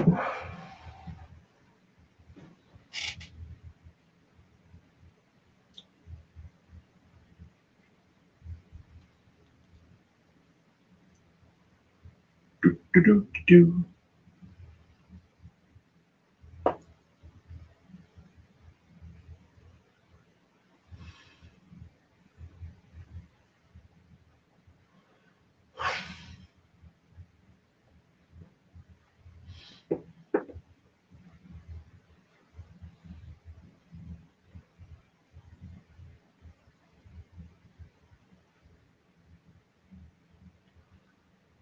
Do.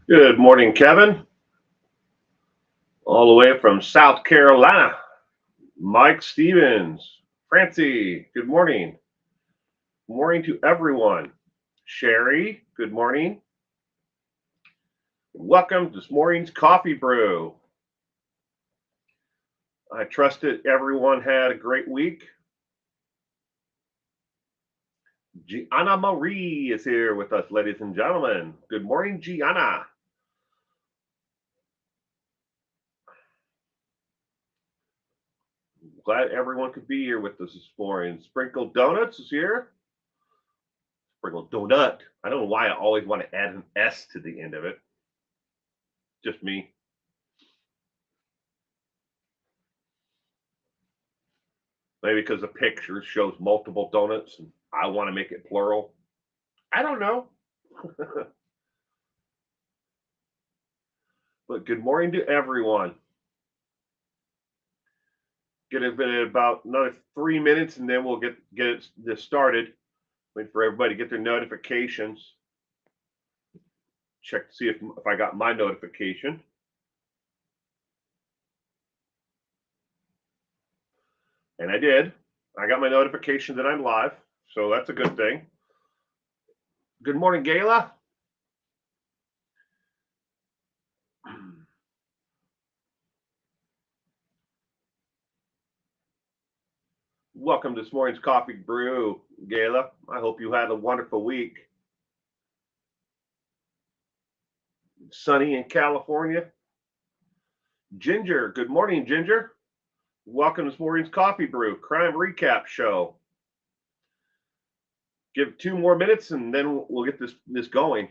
Good morning, Kevin. All the way from South Carolina. Mike Stevens. Francie, good morning. Good morning to everyone. Sherry, good morning. Welcome to this morning's Coffee Brew. I trust that everyone had a great week. Gianna Marie is here with us, ladies and gentlemen. Good morning, Gianna. Glad everyone could be here with us this morning. Sprinkled Donuts is here. Sprinkled Donut. I don't know why I always want to add an S to the end of it. Just me. Maybe because the picture shows multiple donuts and I want to make it plural. I don't know. But good morning to everyone. Get it in about another 3 minutes and then we'll get this started. Wait for everybody to get their notifications. Check to see if I got my notification. And I did. I got my notification that I'm live, so that's a good thing. Good morning, Gayla. Welcome to this morning's Coffee Brew, Gayla. I hope you had a wonderful week. Sunny in California. Ginger, good morning, Ginger. Welcome to this morning's Coffee Brew Crime Recap Show. Give 2 more minutes and then we'll get this going.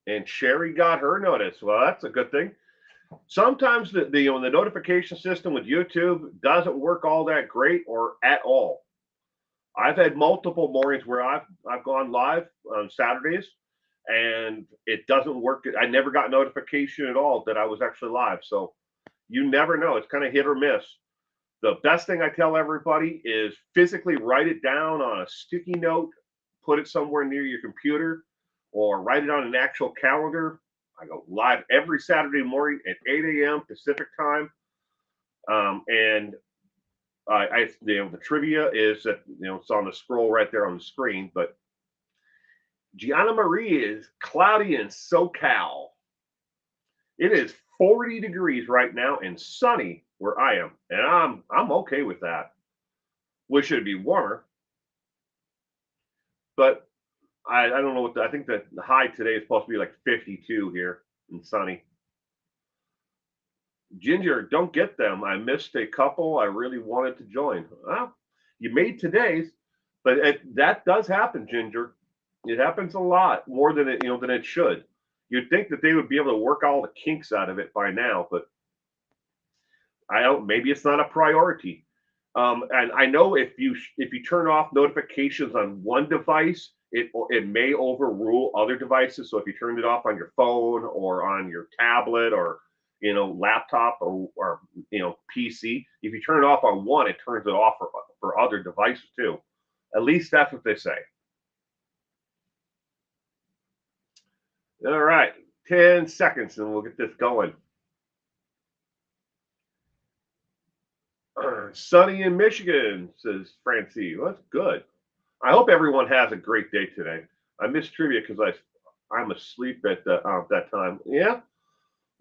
And Sherry got her notice. Well, that's a good thing. Sometimes the notification system with YouTube doesn't work all that great or at all. I've had multiple mornings where I've gone live on Saturdays and it doesn't work. I never got notification at all that I was actually live. So you never know. It's kind of hit or miss. The best thing I tell everybody is physically write it down on a sticky note, put it somewhere near your computer, or write it on an actual calendar. I go live every Saturday morning at 8 a.m. Pacific time. And the trivia is that, it's on the scroll right there on the screen, but Gianna Marie is cloudy in SoCal. It is 40 degrees right now and sunny where I am. And I'm okay with that. Wish it'd be warmer. But I don't know I think that the high today is supposed to be like 52 here and sunny. Ginger, don't get them. I missed a couple. I really wanted to join. Well, you made today's, but that does happen, Ginger. It happens a lot more than it should. You'd think that they would be able to work all the kinks out of it by now, but I don't. Maybe it's not a priority. And I know if you turn off notifications on one device, it may overrule other devices. So if you turned it off on your phone or on your tablet or laptop or PC, if you turn it off on one, it turns it off for other devices too. At least that's what they say. All right, 10 seconds and we'll get this going. Sunny in Michigan, says Francie. Well, that's good. I hope everyone has a great day today. I missed trivia because I'm asleep at that time. Yeah,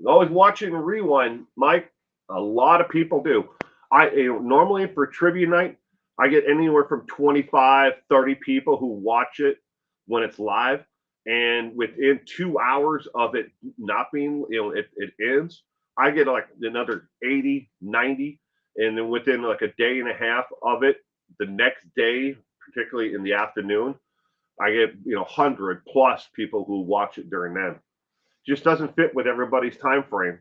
always watching Rewind, Mike. A lot of people do. Normally for trivia night, I get anywhere from 25, 30 people who watch it when it's live. And within 2 hours of it not being, it ends, I get like another 80, 90, and then within like a day and a half of it, the next day, particularly in the afternoon, I get 100 plus people who watch it during then. Just doesn't fit with everybody's time frame.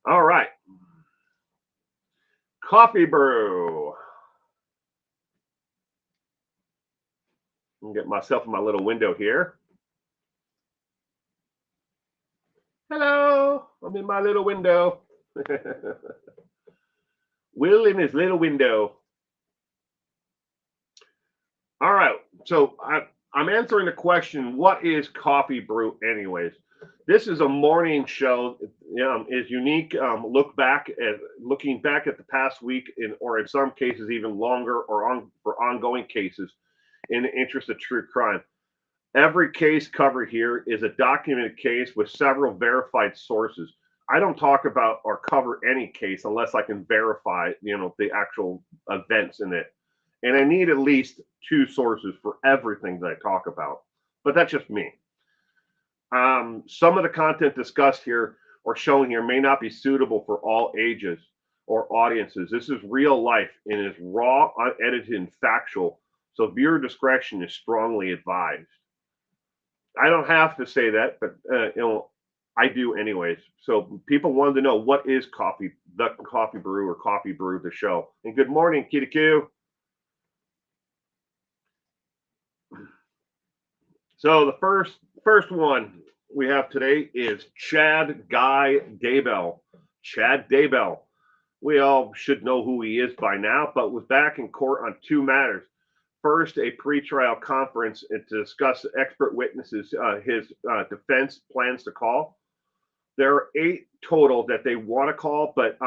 All right, Coffee Brew. I'll get myself in my little window here. Hello, I'm in my little window. Will in his little window. All right, so I'm answering the question, what is Coffee Brew anyways? This is a morning show, is unique. Looking back at the past week, or in some cases even longer, or for ongoing cases, in the interest of true crime. Every case covered here is a documented case with several verified sources. I don't talk about or cover any case unless I can verify, the actual events in it. And I need at least 2 sources for everything that I talk about. But that's just me. Some of the content discussed here or shown here may not be suitable for all ages or audiences. This is real life and is raw, unedited, and factual. So viewer discretion is strongly advised. I don't have to say that, but I do anyways. So people wanted to know, what is the Coffee Brew, or Coffee Brew, the show. And good morning, Kitty Q. So the first one we have today is Chad Guy Daybell. Chad Daybell. We all should know who he is by now, but was back in court on 2 matters. First, a pretrial conference to discuss expert witnesses, his defense plans to call. There are 8 total that they want to call, but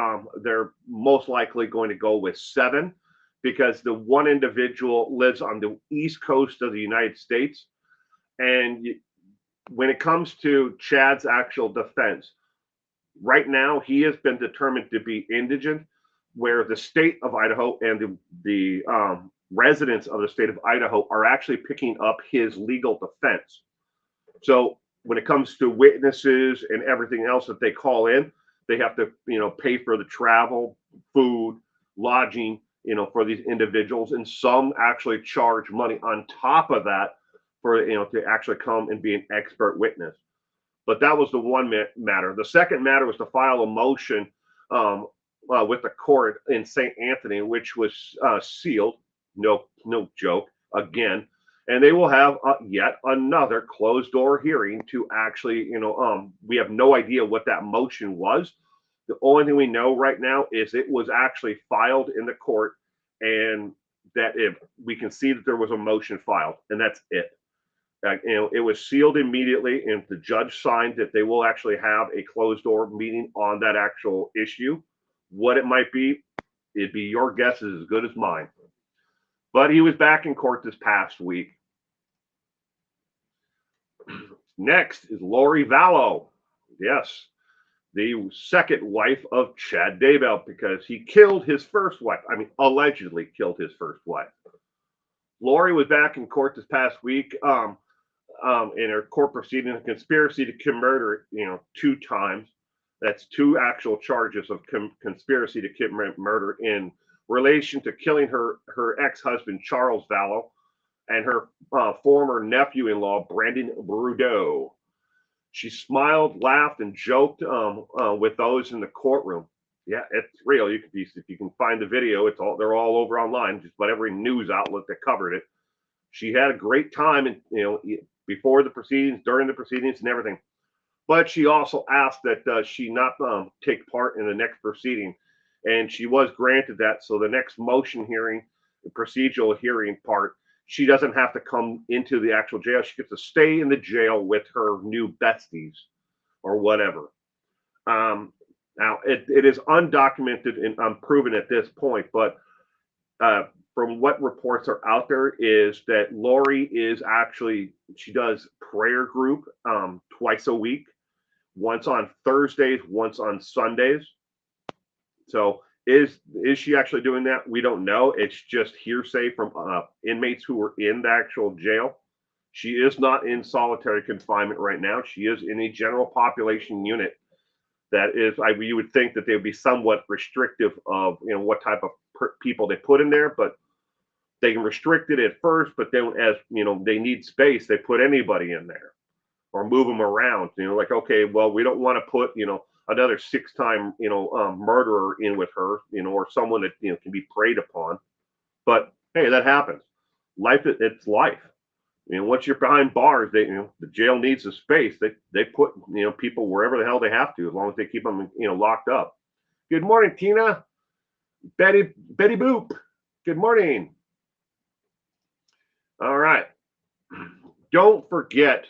they're most likely going to go with 7 because the one individual lives on the East Coast of the United States. And when it comes to Chad's actual defense, right now he has been determined to be indigent, where the state of Idaho and the residents of the state of Idaho are actually picking up his legal defense. So when it comes to witnesses and everything else that they call in, they have to, pay for the travel, food, lodging, for these individuals. And some actually charge money on top of that for, to actually come and be an expert witness. But that was the one matter. The second matter was to file a motion with the court in St. Anthony, which was sealed. No joke again. And they will have yet another closed door hearing to actually, we have no idea what that motion was. The only thing we know right now is it was actually filed in the court, and that if we can see that there was a motion filed, and that's it. It was sealed immediately, and the judge signed that they will actually have a closed door meeting on that actual issue. What it might be, it'd be your guess is as good as mine. But he was back in court this past week. Next is Lori Vallow. Yes, the second wife of Chad Daybell, because he killed his first wife. I mean, allegedly killed his first wife. Lori was back in court this past week in her court proceeding, a conspiracy to commit murder, 2 times. That's 2 actual charges of conspiracy to commit murder in relation to killing her ex-husband, Charles Vallow, and her former nephew-in-law, Brandon Brew. She smiled, laughed, and joked with those in the courtroom. Yeah, it's real. If you can find the video, they're all over online. Just about every news outlet that covered it. She had a great time, and before the proceedings, during the proceedings, and everything. But she also asked that she not take part in the next proceeding, and she was granted that. So the next motion hearing, the procedural hearing part, she doesn't have to come into the actual jail. She gets to stay in the jail with her new besties or whatever. Now, it is undocumented and unproven at this point, but from what reports are out there is that Lori is actually, she does prayer group twice a week, once on Thursdays, once on Sundays. So is she actually doing that? We don't know. It's just hearsay from inmates who were in the actual jail. She is not in solitary confinement right now. She is in a general population unit. That is, you would think that they would be somewhat restrictive of what type of people they put in there, but they can restrict it at first, but then as they need space, they put anybody in there or move them around. Like, okay, well, we don't want to put another 6-time murderer in with her, or someone that can be preyed upon. But hey, that happens. Life, it's life. Once you're behind bars, the jail needs the space. They put people wherever the hell they have to, as long as they keep them locked up. Good morning, Tina. Betty Boop. Good morning. All right. Don't forget,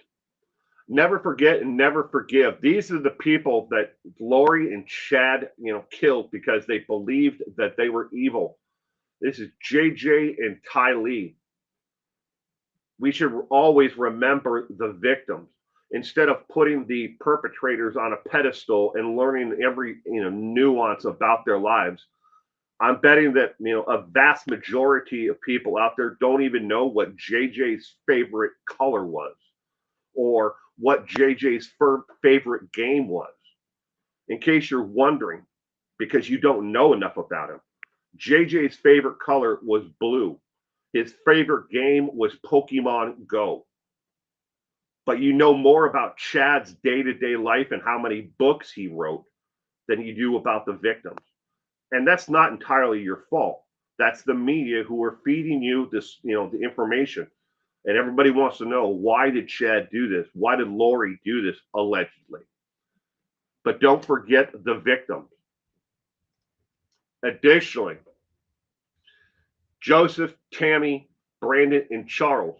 never forget, and never forgive. These are the people that Lori and Chad killed because they believed that they were evil. This is JJ and Ty Lee. We should always remember the victims instead of putting the perpetrators on a pedestal and learning every nuance about their lives. I'm betting that a vast majority of people out there don't even know what JJ's favorite color was or what JJ's favorite game was. In case you're wondering, because you don't know enough about him, JJ's favorite color was blue. His favorite game was Pokemon Go. But you know more about Chad's day-to-day life and how many books he wrote than you do about the victims. And that's not entirely your fault. That's the media who are feeding you this, the information. And everybody wants to know, why did Chad do this? Why did Lori do this, allegedly? But don't forget the victims. Additionally, Joseph, Tammy, Brandon, and Charles.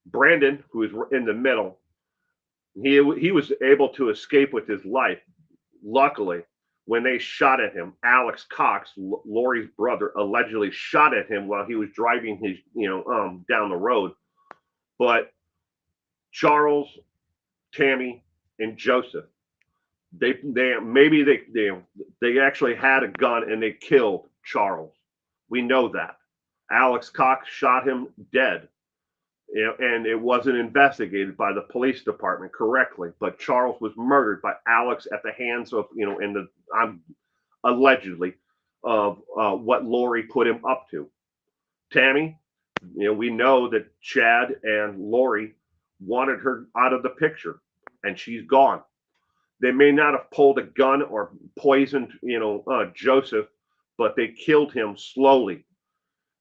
Brandon, who is in the middle, he was able to escape with his life. Luckily, when they shot at him, Alex Cox, Lori's brother, allegedly shot at him while he was driving his, down the road. But Charles, Tammy, and Joseph, they actually had a gun and they killed Charles. We know that. Alex Cox shot him dead. And it wasn't investigated by the police department correctly. But Charles was murdered by Alex at the hands of, allegedly, of what Lori put him up to. Tammy, we know that Chad and Lori wanted her out of the picture, and she's gone. They may not have pulled a gun or poisoned, Joseph, but they killed him slowly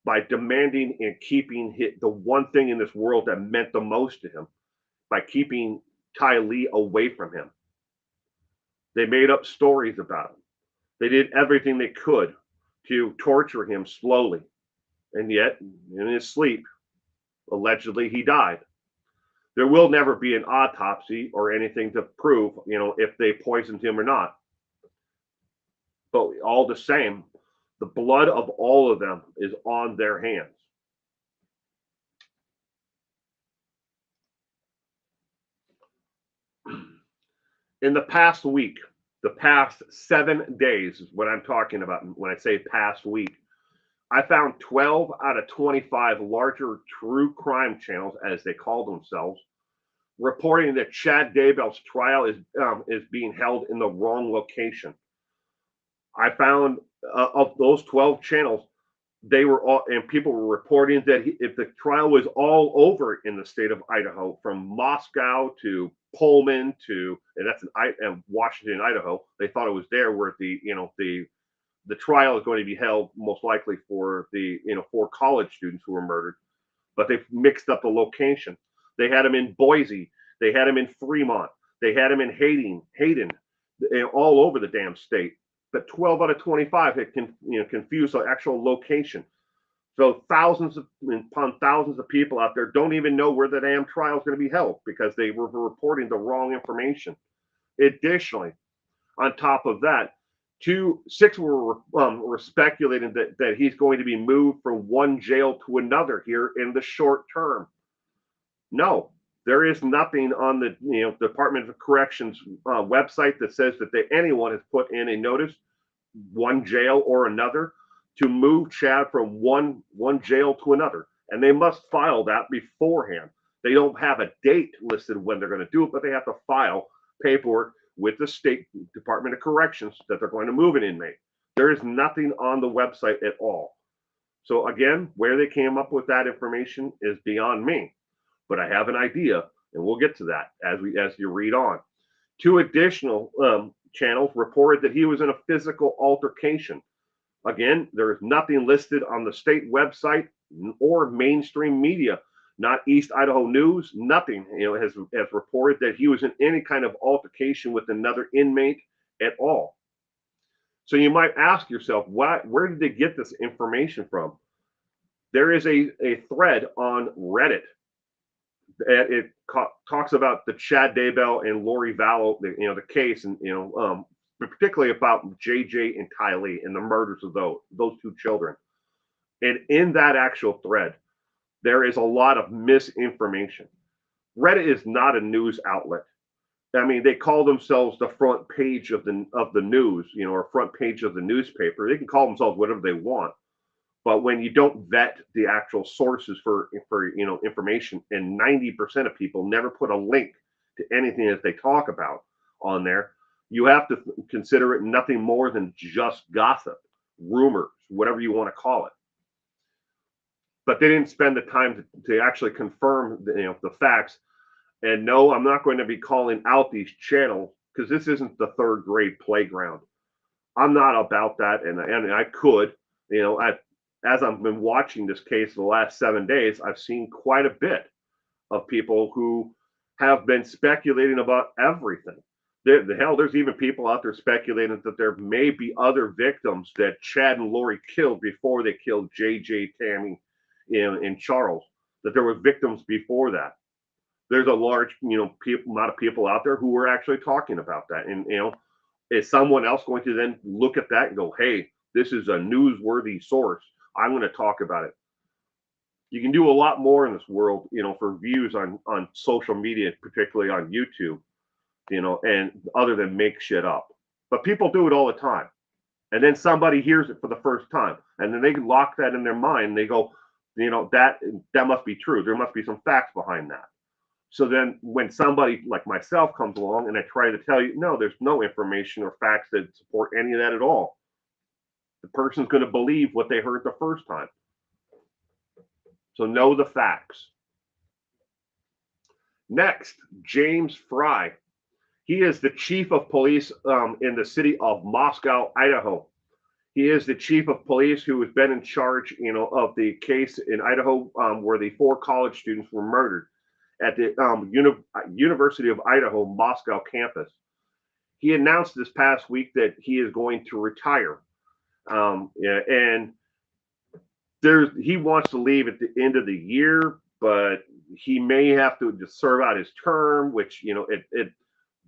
by demanding and keeping the one thing in this world that meant the most to him, by keeping Ty Lee away from him. They made up stories about him. They did everything they could to torture him slowly. And yet, in his sleep, allegedly, he died. There will never be an autopsy or anything to prove, if they poisoned him or not. But all the same, the blood of all of them is on their hands. In the past week, the past 7 days is what I'm talking about when I say past week, I found 12 out of 25 larger true crime channels, as they call themselves, reporting that Chad Daybell's trial is being held in the wrong location. I found of those 12 channels, they were all, and people were reporting that if the trial was all over in the state of Idaho, from Moscow to Pullman to, and that's in Washington, Idaho, they thought it was there where the trial is going to be held, most likely for the 4 college students who were murdered. But they've mixed up the location. They had them in Boise, they had them in Fremont, they had them in Hayden, all over the damn state. But 12 out of 25 had confused the actual location. So thousands upon thousands of people out there don't even know where the damn trial is going to be held because they were reporting the wrong information. Additionally, on top of that, 6 were speculating that he's going to be moved from one jail to another here in the short term. No, there is nothing on the Department of Corrections website that says that anyone has put in a notice, one jail or another, to move Chad from one jail to another. And they must file that beforehand. They don't have a date listed when they're going to do it, but they have to file paperwork with the State Department of Corrections that they're going to move an inmate. There is nothing on the website at all. So again, where they came up with that information is beyond me, but I have an idea, and we'll get to that as you read on. Two additional channels reported that he was in a physical altercation. Again, there is nothing listed on the state website or mainstream media. Not East Idaho News, nothing has reported that he was in any kind of altercation with another inmate at all. So you might ask yourself, where did they get this information from? There is a thread on Reddit. It talks about the Chad Daybell and Lori Vallow, the case, and particularly about JJ and Tylee and the murders of those two children. And in that actual thread, there is a lot of misinformation. Reddit is not a news outlet. I mean, they call themselves the front page of the news, or front page of the newspaper. They can call themselves whatever they want. But when you don't vet the actual sources for information, and 90% of people never put a link to anything that they talk about on there, you have to consider it nothing more than just gossip, rumors, whatever you want to call it. But they didn't spend the time to actually confirm the facts. And no, I'm not going to be calling out these channels because this isn't the third grade playground. I'm not about that, and I could, as I've been watching this case the last 7 days, I've seen quite a bit of people who have been speculating about everything. There's even people out there speculating that there may be other victims that Chad and Lori killed before they killed JJ, Tammy, and Charles. That there were victims before that. There's a large, amount of people out there who are actually talking about that. And is someone else going to then look at that and go, "Hey, this is a newsworthy source. I'm going to talk about it." You can do a lot more in this world, for views on social media, particularly on YouTube, and other than make shit up. But people do it all the time. And then somebody hears it for the first time, and then they can lock that in their mind. They go, that must be true. There must be some facts behind that. So then when somebody like myself comes along and I try to tell you, no, there's no information or facts that support any of that at all, the person's going to believe what they heard the first time. So know the facts. Next, James Fry. He is the chief of police in the city of Moscow, Idaho. He is the chief of police who has been in charge, of the case in Idaho where the 4 college students were murdered at the University of Idaho Moscow campus. He announced this past week that he is going to retire. And he wants to leave at the end of the year, but he may have to just serve out his term, which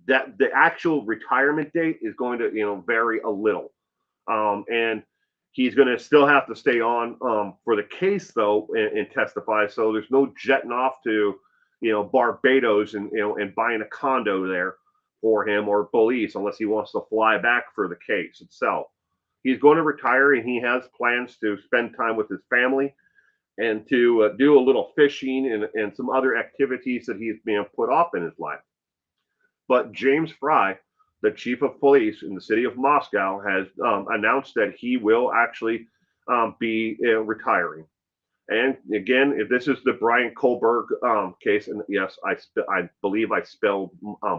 that the actual retirement date is going to vary a little, and he's going to still have to stay on for the case though and testify. So there's no jetting off to Barbados and buying a condo there for him or Belize unless he wants to fly back for the case itself. He's going to retire, and he has plans to spend time with his family and to do a little fishing and some other activities that he's being put off in his life. But James Fry, the chief of police in the city of Moscow, has announced that he will actually be retiring. And again, if this is the Brian Kohlberg case, and yes, I believe I spelled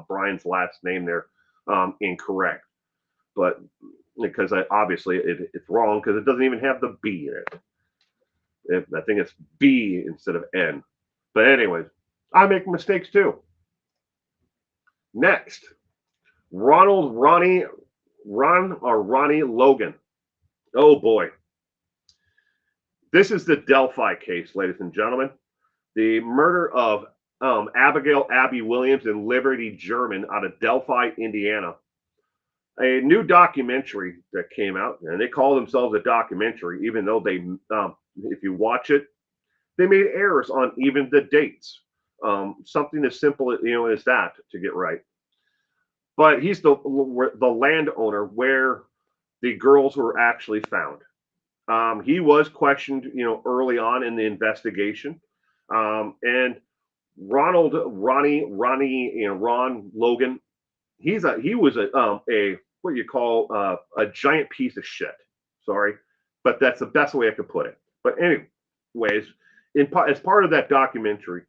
Brian's last name there incorrect, but because obviously it's wrong because it doesn't even have the B in it. I think it's B instead of N. But anyways, I make mistakes too. Next, Ronnie Logan. Oh boy. This is the Delphi case, ladies and gentlemen. The murder of Abigail Abby Williams and Liberty German out of Delphi, Indiana. A new documentary that came out, and they call themselves a documentary, even though they, if you watch it, they made errors on even the dates. Something as simple as that to get right. But he's the landowner where the girls were actually found. He was questioned, early on in the investigation, and Ron Logan. He was a what you call a giant piece of shit. Sorry, but that's the best way I could put it. But anyways, as part of that documentary,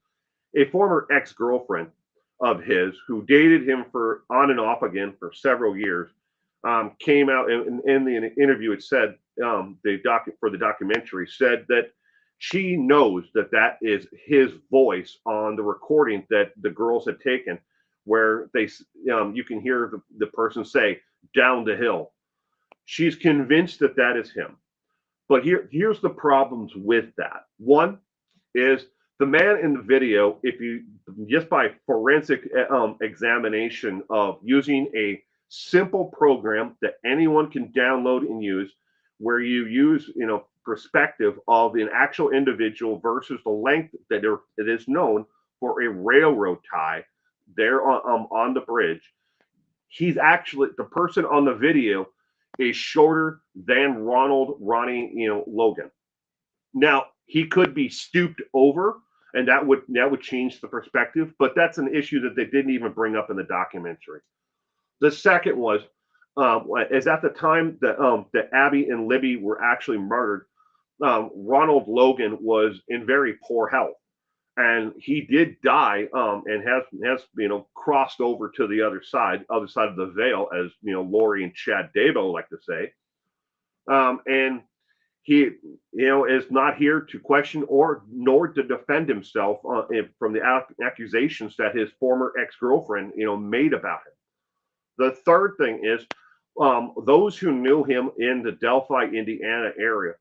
a former ex-girlfriend of his who dated him for on and off again for several years came out in the interview. It said for the documentary said that she knows that that is his voice on the recording that the girls had taken, where you can hear the person say down the hill. She's convinced that that is him. But here's the problems with that. One is the man in the video, if you just by forensic examination of using a simple program that anyone can download and use, where you use perspective of an actual individual versus the length that it is known for a railroad tie there on the bridge. He's actually the person on the video is shorter than Ronnie Logan. Now he could be stooped over, and that would change the perspective, but that's an issue that they didn't even bring up in the documentary. The second was is at the time that Abby and Libby were actually murdered, Ronald Logan was in very poor health, and he did die and has crossed over to the other side of the veil, as Lori and Chad Dabo like to say, and he is not here to question nor to defend himself from the accusations that his former ex-girlfriend made about him. The third thing is those who knew him in the Delphi, Indiana area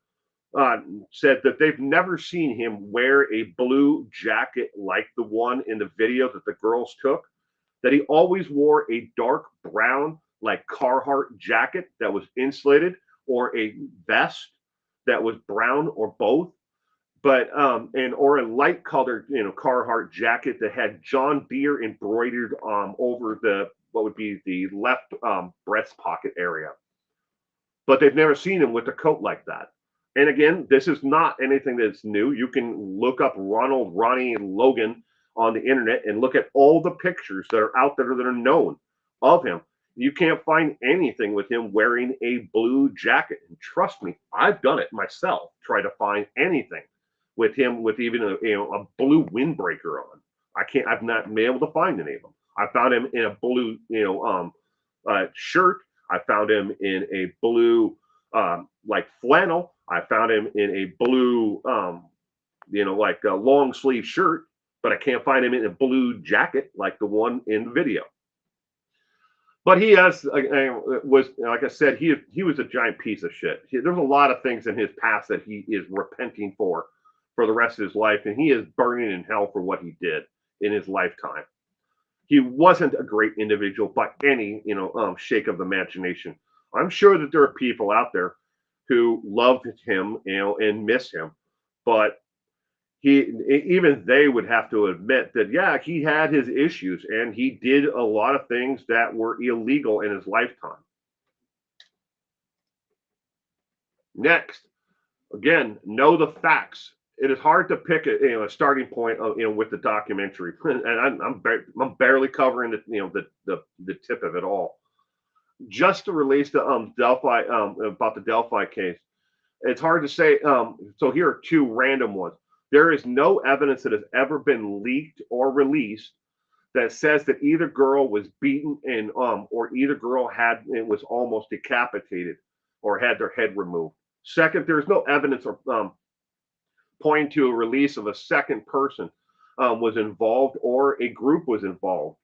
said that they've never seen him wear a blue jacket like the one in the video that the girls took, that he always wore a dark brown, like Carhartt jacket that was insulated, or a vest that was brown, or both, but or a light colored Carhartt jacket that had John Deere embroidered over what would be the left breast pocket area. But they've never seen him with a coat like that. And again, this is not anything that's new. You can look up Ronnie, and Logan on the internet and look at all the pictures that are out there that are known of him. You can't find anything with him wearing a blue jacket. And trust me, I've done it myself. Try to find anything with him with even a blue windbreaker on. I've not been able to find any of them. I found him in a blue shirt. I found him in a blue like flannel. I found him in a blue like a long sleeve shirt, but I can't find him in a blue jacket like the one in the video. But he was, like I said, he was a giant piece of shit. There's a lot of things in his past that he is repenting for the rest of his life, and he is burning in hell for what he did in his lifetime. He wasn't a great individual by any shake of the imagination. I'm sure that there are people out there who loved him and miss him, but even they would have to admit that yeah, he had his issues and he did a lot of things that were illegal in his lifetime. Next, again, know the facts. It is hard to pick a starting point with the documentary, and I'm barely covering the tip of it all. Just to release the Delphi about the Delphi case, it's hard to say. So here are two random ones. There is no evidence that has ever been leaked or released that says that either girl was beaten and or either girl was almost decapitated or had their head removed. Second, there's no evidence or pointing to a release of a second person was involved or a group was involved.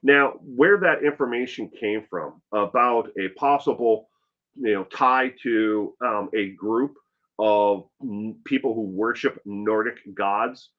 Now, where that information came from about a possible tie to a group of people who worship Nordic gods,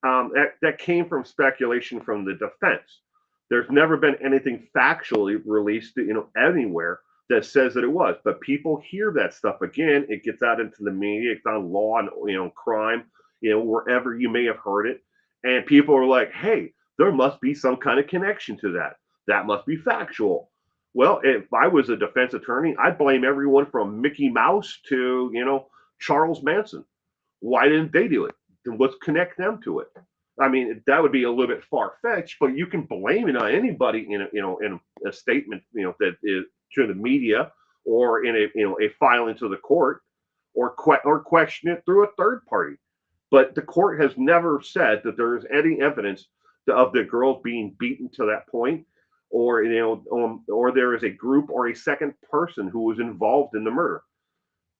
that came from speculation from the defense. There's never been anything factually released anywhere that says that it was, but people hear that stuff again. It gets out into the media, it's on law and crime, wherever you may have heard it, and people are like, hey, there must be some kind of connection to that. That must be factual. Well, if I was a defense attorney, I'd blame everyone from Mickey Mouse to Charles Manson. Why didn't they do it? Then let's connect them to it. I mean, that would be a little bit far fetched, but you can blame it on anybody in a statement that to the media or in a filing to the court, or question it through a third party. But the court has never said that there is any evidence of the girls being beaten to that point, or or there is a group or a second person who was involved in the murder.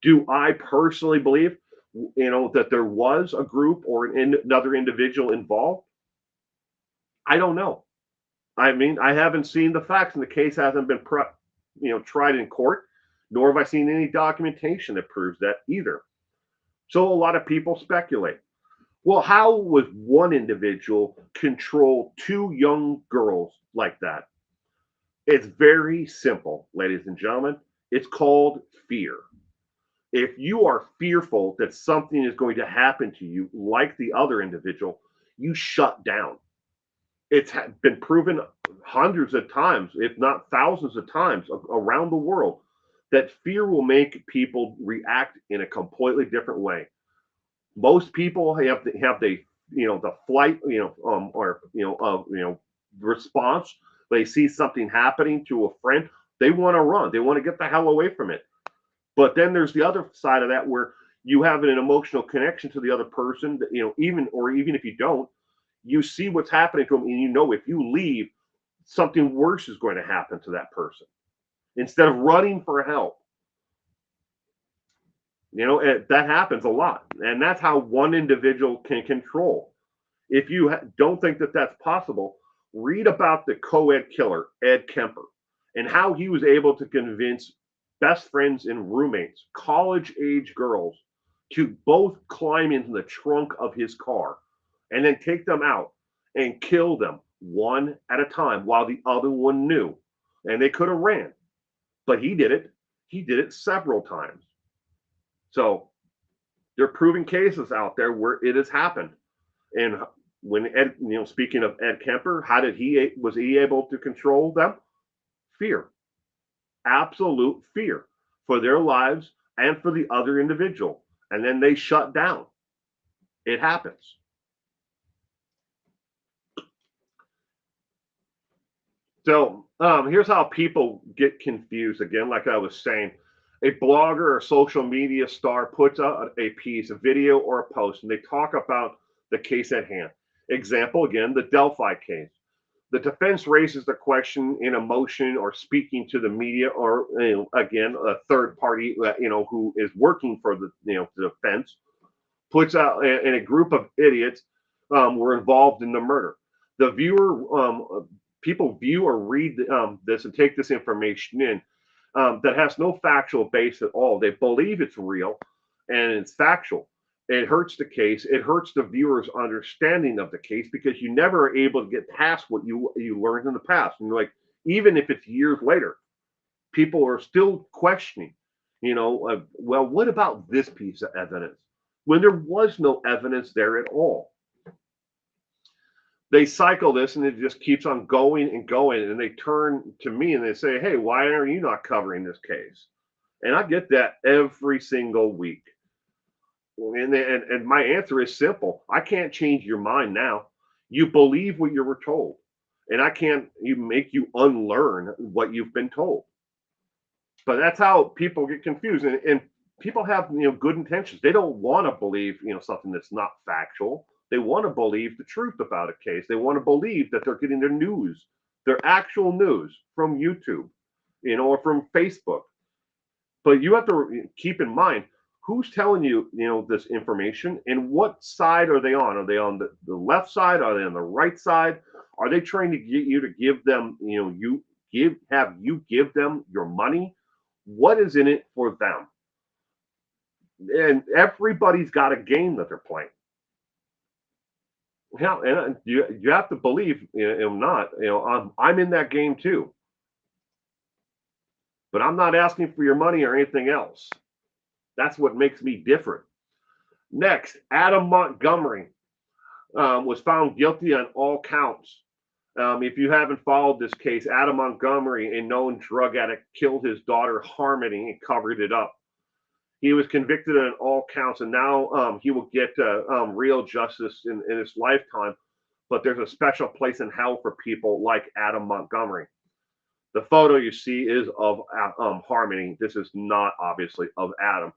Do I personally believe, that there was a group or another individual involved? I don't know. I mean, I haven't seen the facts, and the case hasn't been tried in court, nor have I seen any documentation that proves that either. So a lot of people speculate. Well, how would one individual control two young girls like that? It's very simple, ladies and gentlemen. It's called fear. If you are fearful that something is going to happen to you like the other individual, you shut down. It's been proven hundreds of times, if not thousands of times around the world, that fear will make people react in a completely different way. Most people have the flight or response. They see something happening to a friend, they want to run, they want to get the hell away from it. But then there's the other side of that, where you have an emotional connection to the other person that, even if you don't, you see what's happening to them, and if you leave, something worse is going to happen to that person. Instead of running for help, that happens a lot, and that's how one individual can control. If you don't think that that's possible, read about the co-ed killer, Ed Kemper, and how he was able to convince best friends and roommates, college age girls, to both climb into the trunk of his car and then take them out and kill them one at a time while the other one knew. And they could have ran, but he did it. He did it several times. So there are proven cases out there where it has happened. And when Ed, speaking of Ed Kemper, how was he able to control them? Fear. Absolute fear for their lives and for the other individual. And then they shut down. It happens. So here's how people get confused again, like I was saying. A blogger or social media star puts out a piece, a video, or a post, and they talk about the case at hand. Example again, the Delphi case. The defense raises the question in a motion or speaking to the media, or again, a third party who is working for the the defense, puts out, and a group of idiots were involved in the murder. The people view or read this and take this information in, that has no factual base at all. They believe it's real and it's factual. It hurts the case. It hurts the viewer's understanding of the case, because you never are able to get past what you learned in the past. And even if it's years later, people are still questioning. Well, what about this piece of evidence? When there was no evidence there at all. They cycle this, and it just keeps on going and going. And they turn to me and they say, "Hey, why are you not covering this case?" And I get that every single week. And my answer is simple. I can't change your mind now. You believe what you were told, and I can't make you unlearn what you've been told. But that's how people get confused, and people have good intentions. They don't want to believe something that's not factual. They want to believe the truth about a case. They want to believe that they're getting their news, their actual news, from YouTube, or from Facebook. But you have to keep in mind, who's telling you, this information, and what side are they on? Are they on the left side? Are they on the right side? Are they trying to get you to give them, have you give them your money? What is in it for them? And everybody's got a game that they're playing. Yeah, and you have to believe, not, I'm in that game too. But I'm not asking for your money or anything else. That's what makes me different. Next, Adam Montgomery was found guilty on all counts. If you haven't followed this case, Adam Montgomery, a known drug addict, killed his daughter Harmony and covered it up. He was convicted on all counts, and now he will get real justice in his lifetime. But there's a special place in hell for people like Adam Montgomery. The photo you see is of Harmony. This is not obviously of Adam.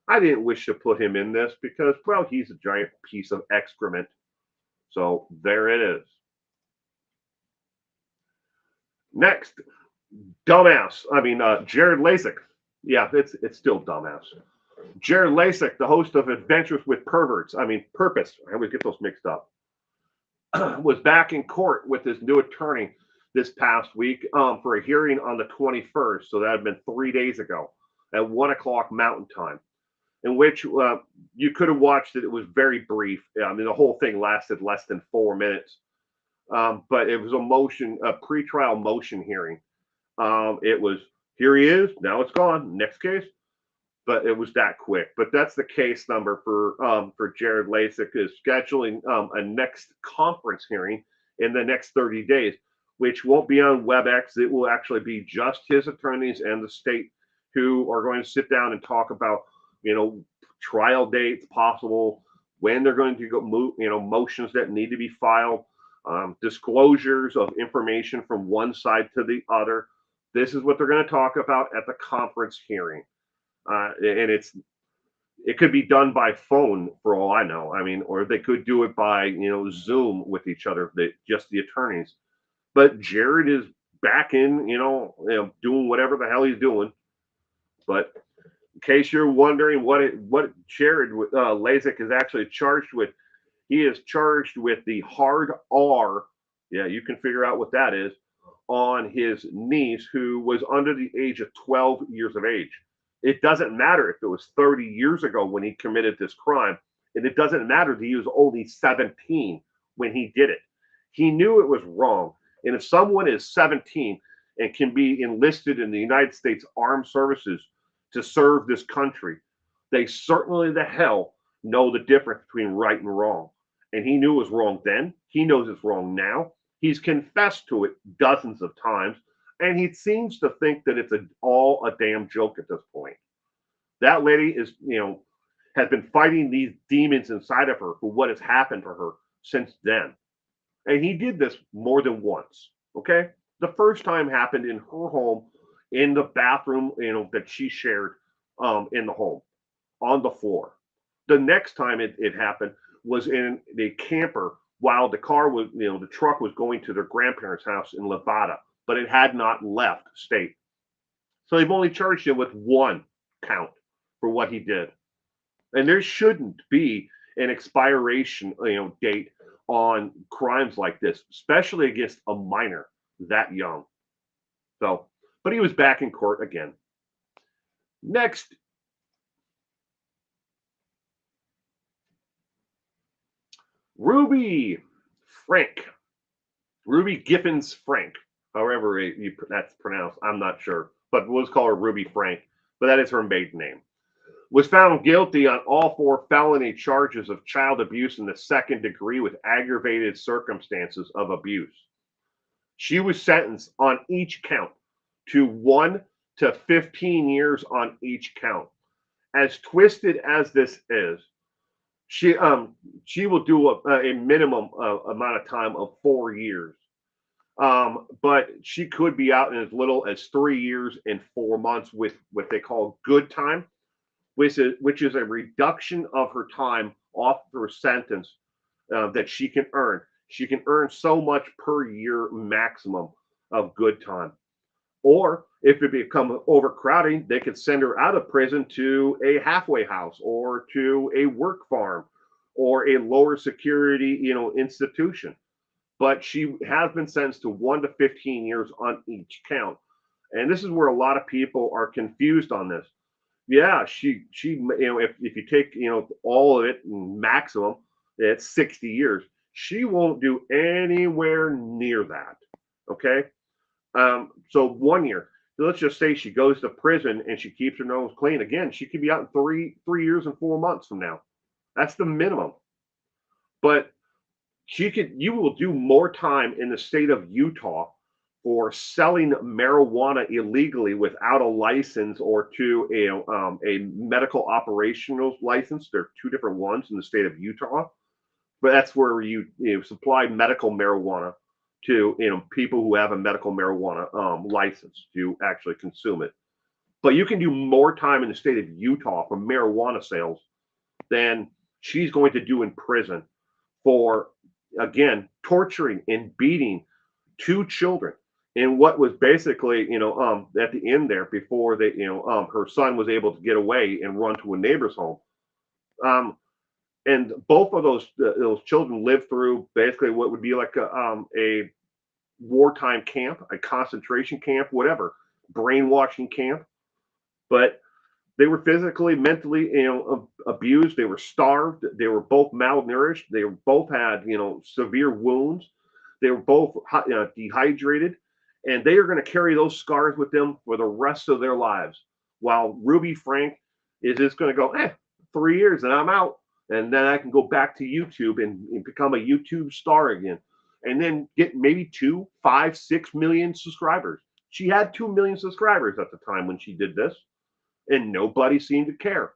I didn't wish to put him in this because, well, he's a giant piece of excrement. So there it is. Next, dumbass. Jared Lasik. Yeah, it's still dumbass. Jared Lasik, the host of Adventures with Perverts. Purpose. I always get those mixed up. Was back in court with his new attorney this past week for a hearing on the 21st. So that had been 3 days ago at 1 o'clock Mountain Time, in which you could have watched it. It was very brief. The whole thing lasted less than 4 minutes. But it was a pretrial motion hearing. It was, here he is, now it's gone, next case. But it was that quick. But that's the case number for Jared Lasik, is scheduling a next conference hearing in the next 30 days, which won't be on WebEx. It will actually be just his attorneys and the state who are going to sit down and talk about, trial dates possible, when they're going to go move, motions that need to be filed, disclosures of information from one side to the other. This is what they're going to talk about at the conference hearing. And it could be done by phone for all I know. Or they could do it by Zoom with each other, just the attorneys. But Jared is back in, doing whatever the hell he's doing. But in case you're wondering what Jared Lasik is actually charged with, he is charged with the hard R. Yeah, you can figure out what that is, on his niece, who was under the age of 12 years of age. It doesn't matter if it was 30 years ago when he committed this crime, and it doesn't matter that he was only 17 when he did it. He knew it was wrong. And if someone is 17 and can be enlisted in the United States Armed Services to serve this country, they certainly the hell know the difference between right and wrong. And he knew it was wrong then. He knows it's wrong now. He's confessed to it dozens of times, and he seems to think that it's all a damn joke at this point. That lady has been fighting these demons inside of her for what has happened to her since then. And he did this more than once. Okay. The first time happened in her home, in the bathroom, that she shared in the home, on the floor. The next time it happened was in the camper while the car was, the truck was going to their grandparents' house in Nevada, but it had not left state. So they've only charged him with one count for what he did. And there shouldn't be an expiration, date on crimes like this, especially against a minor that young. So, but he was back in court again. Next, Ruby Giffens Frank, however that's pronounced, I'm not sure, but we'll just call her Ruby Frank, but that is her maiden name, was found guilty on all 4 felony charges of child abuse in the 2nd degree with aggravated circumstances of abuse. She was sentenced on each count to 1 to 15 years on each count. As twisted as this is, she will do a minimum amount of time of 4 years. But she could be out in as little as 3 years and 4 months with what they call good time, which is a reduction of her time off her sentence that she can earn. She can earn so much per year maximum of good time. Or if it become overcrowding, they could send her out of prison to a halfway house or to a work farm or a lower security, institution. But she has been sentenced to 1 to 15 years on each count. And this is where a lot of people are confused on this. Yeah, she if you take, all of it maximum, it's 60 years. She won't do anywhere near that. Okay. So 1 year. So let's just say she goes to prison and she keeps her nose clean. Again, she could be out in 3 years and 4 months from now. That's the minimum. But you will do more time in the state of Utah for selling marijuana illegally without a license or to a medical operational license. There are 2 different ones in the state of Utah, but that's where you supply medical marijuana. to people who have a medical marijuana license to actually consume it. But you can do more time in the state of Utah for marijuana sales than she's going to do in prison for, again, torturing and beating two children in what was basically, at the end there before they, her son was able to get away and run to a neighbor's home. And both of those children lived through basically what would be like a wartime camp, a concentration camp, whatever, brainwashing camp. But they were physically, mentally, abused. They were starved. They were both malnourished. They both had, severe wounds. They were both dehydrated, and they are going to carry those scars with them for the rest of their lives. While Ruby Frank is just going to go, 3 years and I'm out, and then I can go back to YouTube and become a YouTube star again, and then get maybe 2, 5, 6 million subscribers. She had 2 million subscribers at the time when she did this, and nobody seemed to care.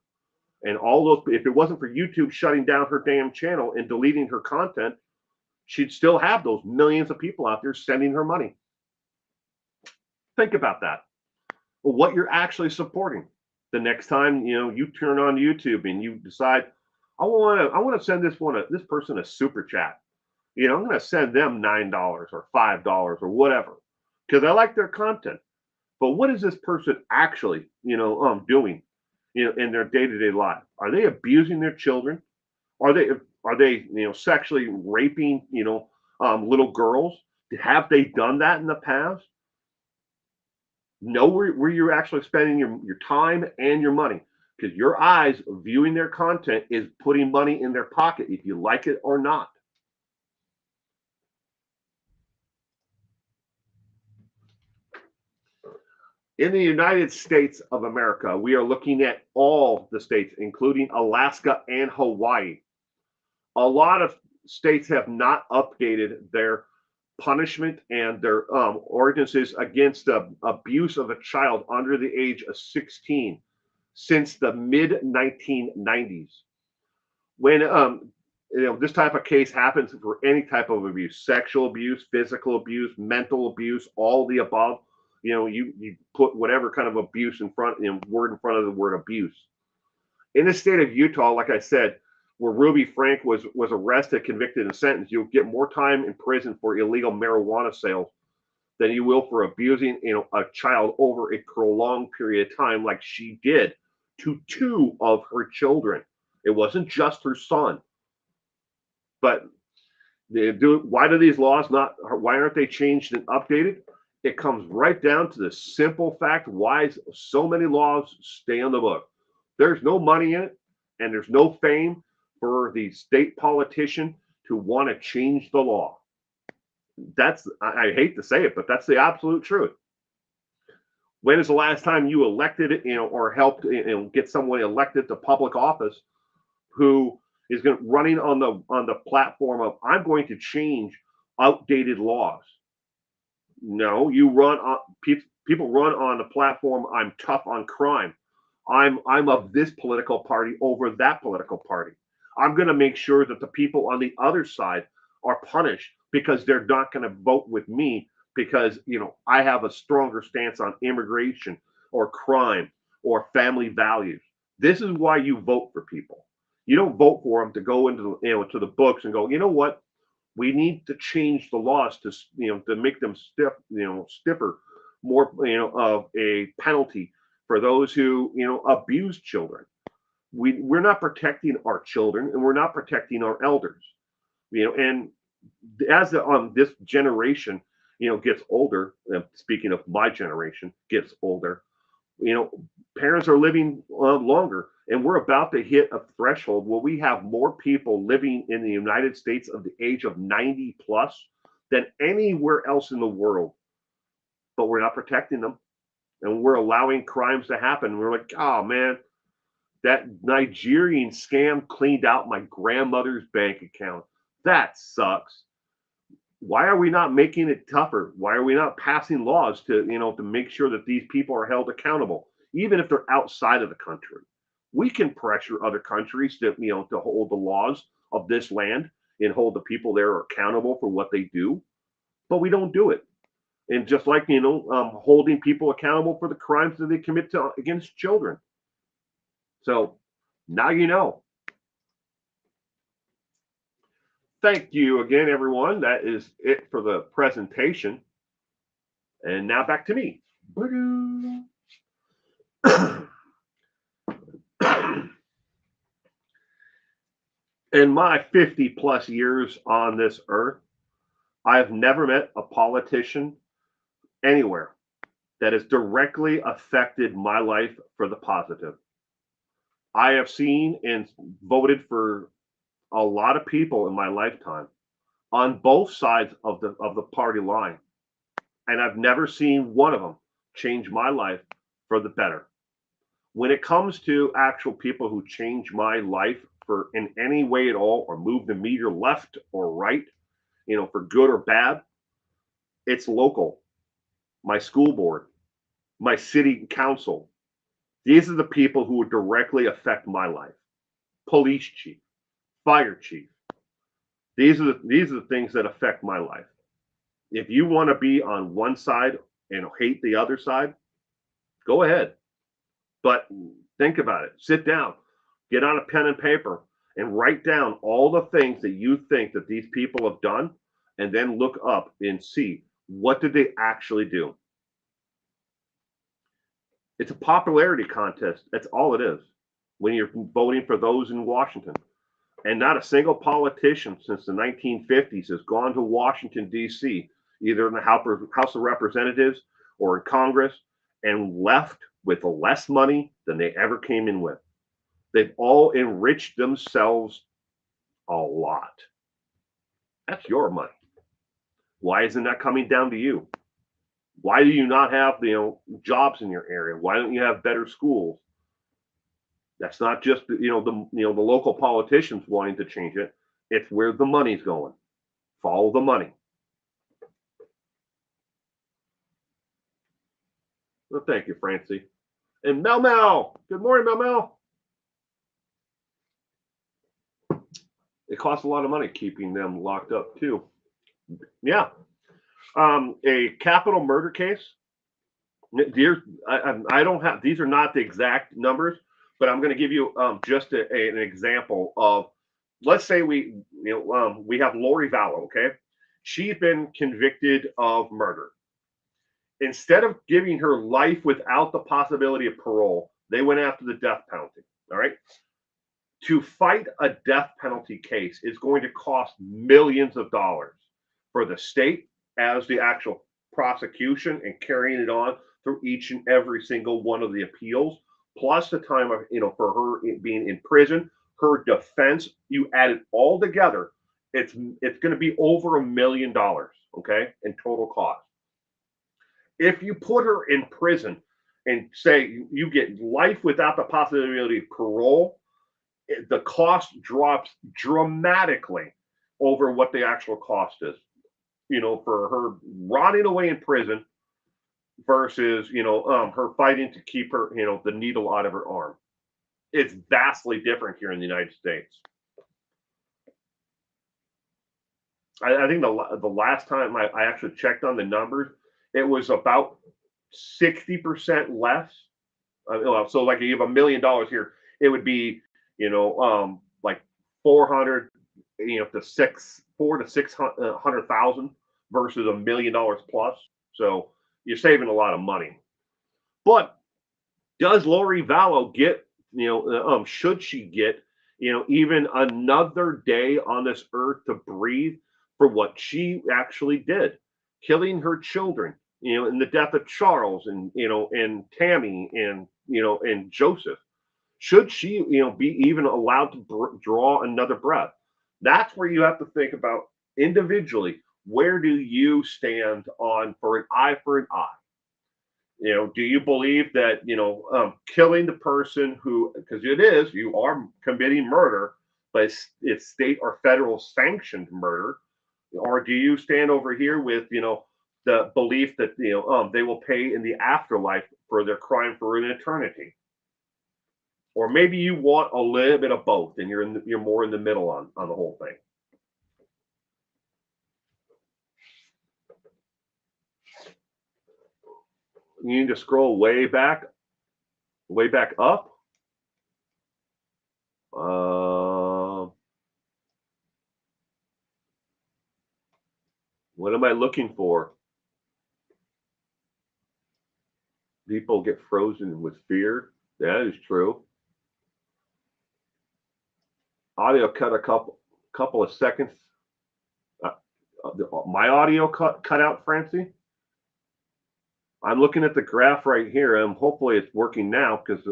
And all those, if it wasn't for YouTube shutting down her damn channel and deleting her content, she'd still have those millions of people out there sending her money. Think about that. What you're actually supporting. The next time you turn on YouTube and you decide, I want to send this person a super chat. I'm going to send them $9 or $5 or whatever because I like their content. But what is this person actually, doing, in their day-to-day life? Are they abusing their children? Are they, sexually raping, little girls? Have they done that in the past? Know where you're actually spending your time and your money, because your eyes viewing their content is putting money in their pocket, if you like it or not. In the United States of America, we are looking at all the states, including Alaska and Hawaii. A lot of states have not updated their punishment and their ordinances against the abuse of a child under the age of 16 since the mid 1990s. When this type of case happens for any type of abuse, sexual abuse, physical abuse, mental abuse, all the above, you put whatever kind of abuse word in front of the word abuse. In the state of Utah, like I said, where Ruby Frank was arrested, convicted, and sentenced, you'll get more time in prison for illegal marijuana sales than you will for abusing a child over a prolonged period of time, like she did to 2 of her children. It wasn't just her son. But why do these laws why aren't they changed and updated? It comes right down to the simple fact why so many laws stay on the book. There's no money in it, and there's no fame for the state politician to want to change the law. I hate to say it, but that's the absolute truth. When is the last time you elected, or helped, get someone elected to public office who is running on the platform of, I'm going to change outdated laws? No, you run on people run on the platform, I'm tough on crime. I'm of this political party over that political party. I'm going to make sure that the people on the other side are punished because they're not going to vote with me because I have a stronger stance on immigration or crime or family values. This is why you vote for people. You don't vote for them to go into to the books and go, you know what? We need to change the laws to to make them stiffer, more of a penalty for those who abuse children. We're not protecting our children, and we're not protecting our elders. And as this generation gets older, speaking of my generation, gets older, parents are living longer, and we're about to hit a threshold where we have more people living in the United States of the age of 90 plus than anywhere else in the world. But we're not protecting them, and we're allowing crimes to happen. We're like, oh man, that Nigerian scam cleaned out my grandmother's bank account. That sucks. Why are we not making it tougher? Why are we not passing laws to make sure that these people are held accountable, even if they're outside of the country? We can pressure other countries to to hold the laws of this land and hold the people there accountable for what they do. but we don't do it. And just like, holding people accountable for the crimes that they commit against children. So now you know. Thank you again, everyone. That is it for the presentation. And now back to me. In my 50 plus years on this earth, I have never met a politician anywhere that has directly affected my life for the positive. I have seen and voted for a lot of people in my lifetime on both sides of the party line, and I've never seen one of them change my life for the better. When it comes to actual people who change my life for in any way at all, or move the meter left or right, for good or bad, it's local. My school board, my city council. These are the people who would directly affect my life. Police chief, fire chief. These are the things that affect my life. If you want to be on one side and hate the other side, go ahead. But think about it. Sit down, get on a pen and paper, and write down all the things that you think that these people have done, and then look up and see what did they actually do. It's a popularity contest. That's all it is when you're voting for those in Washington. And not a single politician since the 1950s has gone to Washington, D.C., either in the House of Representatives or in Congress, and left with less money than they ever came in with. They've all enriched themselves a lot. That's your money. Why isn't that coming down to you? Why do you not have jobs in your area? Why don't you have better schools? That's not just the local politicians wanting to change it. It's where the money's going. Follow the money. Well, thank you, Francie. And Mel. Good morning, Mel. It costs a lot of money keeping them locked up too. Yeah. A capital murder case. I don't have, these are not the exact numbers, but I'm going to give you just an example of, let's say we have Lori Vallow. Okay, she's been convicted of murder. Instead of giving her life without the possibility of parole, they went after the death penalty. All right. To fight a death penalty case is going to cost millions of dollars for the state as the actual prosecution and carrying it on through each and every single one of the appeals, plus the time of, for her being in prison, her defense. You add it all together, it's going to be over $1 million, okay, in total cost. If you put her in prison and say you get life without the possibility of parole, the cost drops dramatically over what the actual cost is, for her rotting away in prison versus, her fighting to keep her, the needle out of her arm. It's vastly different here in the United States. I think the last time I actually checked on the numbers, it was about 60% less. So like you have $1 million here, it would be, like 400, to 600,000 versus $1 million plus. So you're saving a lot of money. But does Lori Vallow get, should she get, even another day on this earth to breathe for what she actually did, killing her children, in the death of Charles and, and Tammy and, and Joseph? Should she, be even allowed to draw another breath? That's where you have to think about individually. Where do you stand on for an eye for an eye? Do you believe that, killing the person who, because you are committing murder, but it's state or federal sanctioned murder? Or do you stand over here with, the belief that, they will pay in the afterlife for their crime for an eternity? Or maybe you want a little bit of both, and you're more in the middle on the whole thing. You need to scroll way back up. What am I looking for? People get frozen with fear. That is true. Audio cut a couple of seconds. Uh, my audio cut out, Francie. I'm looking at the graph right here, and hopefully it's working now because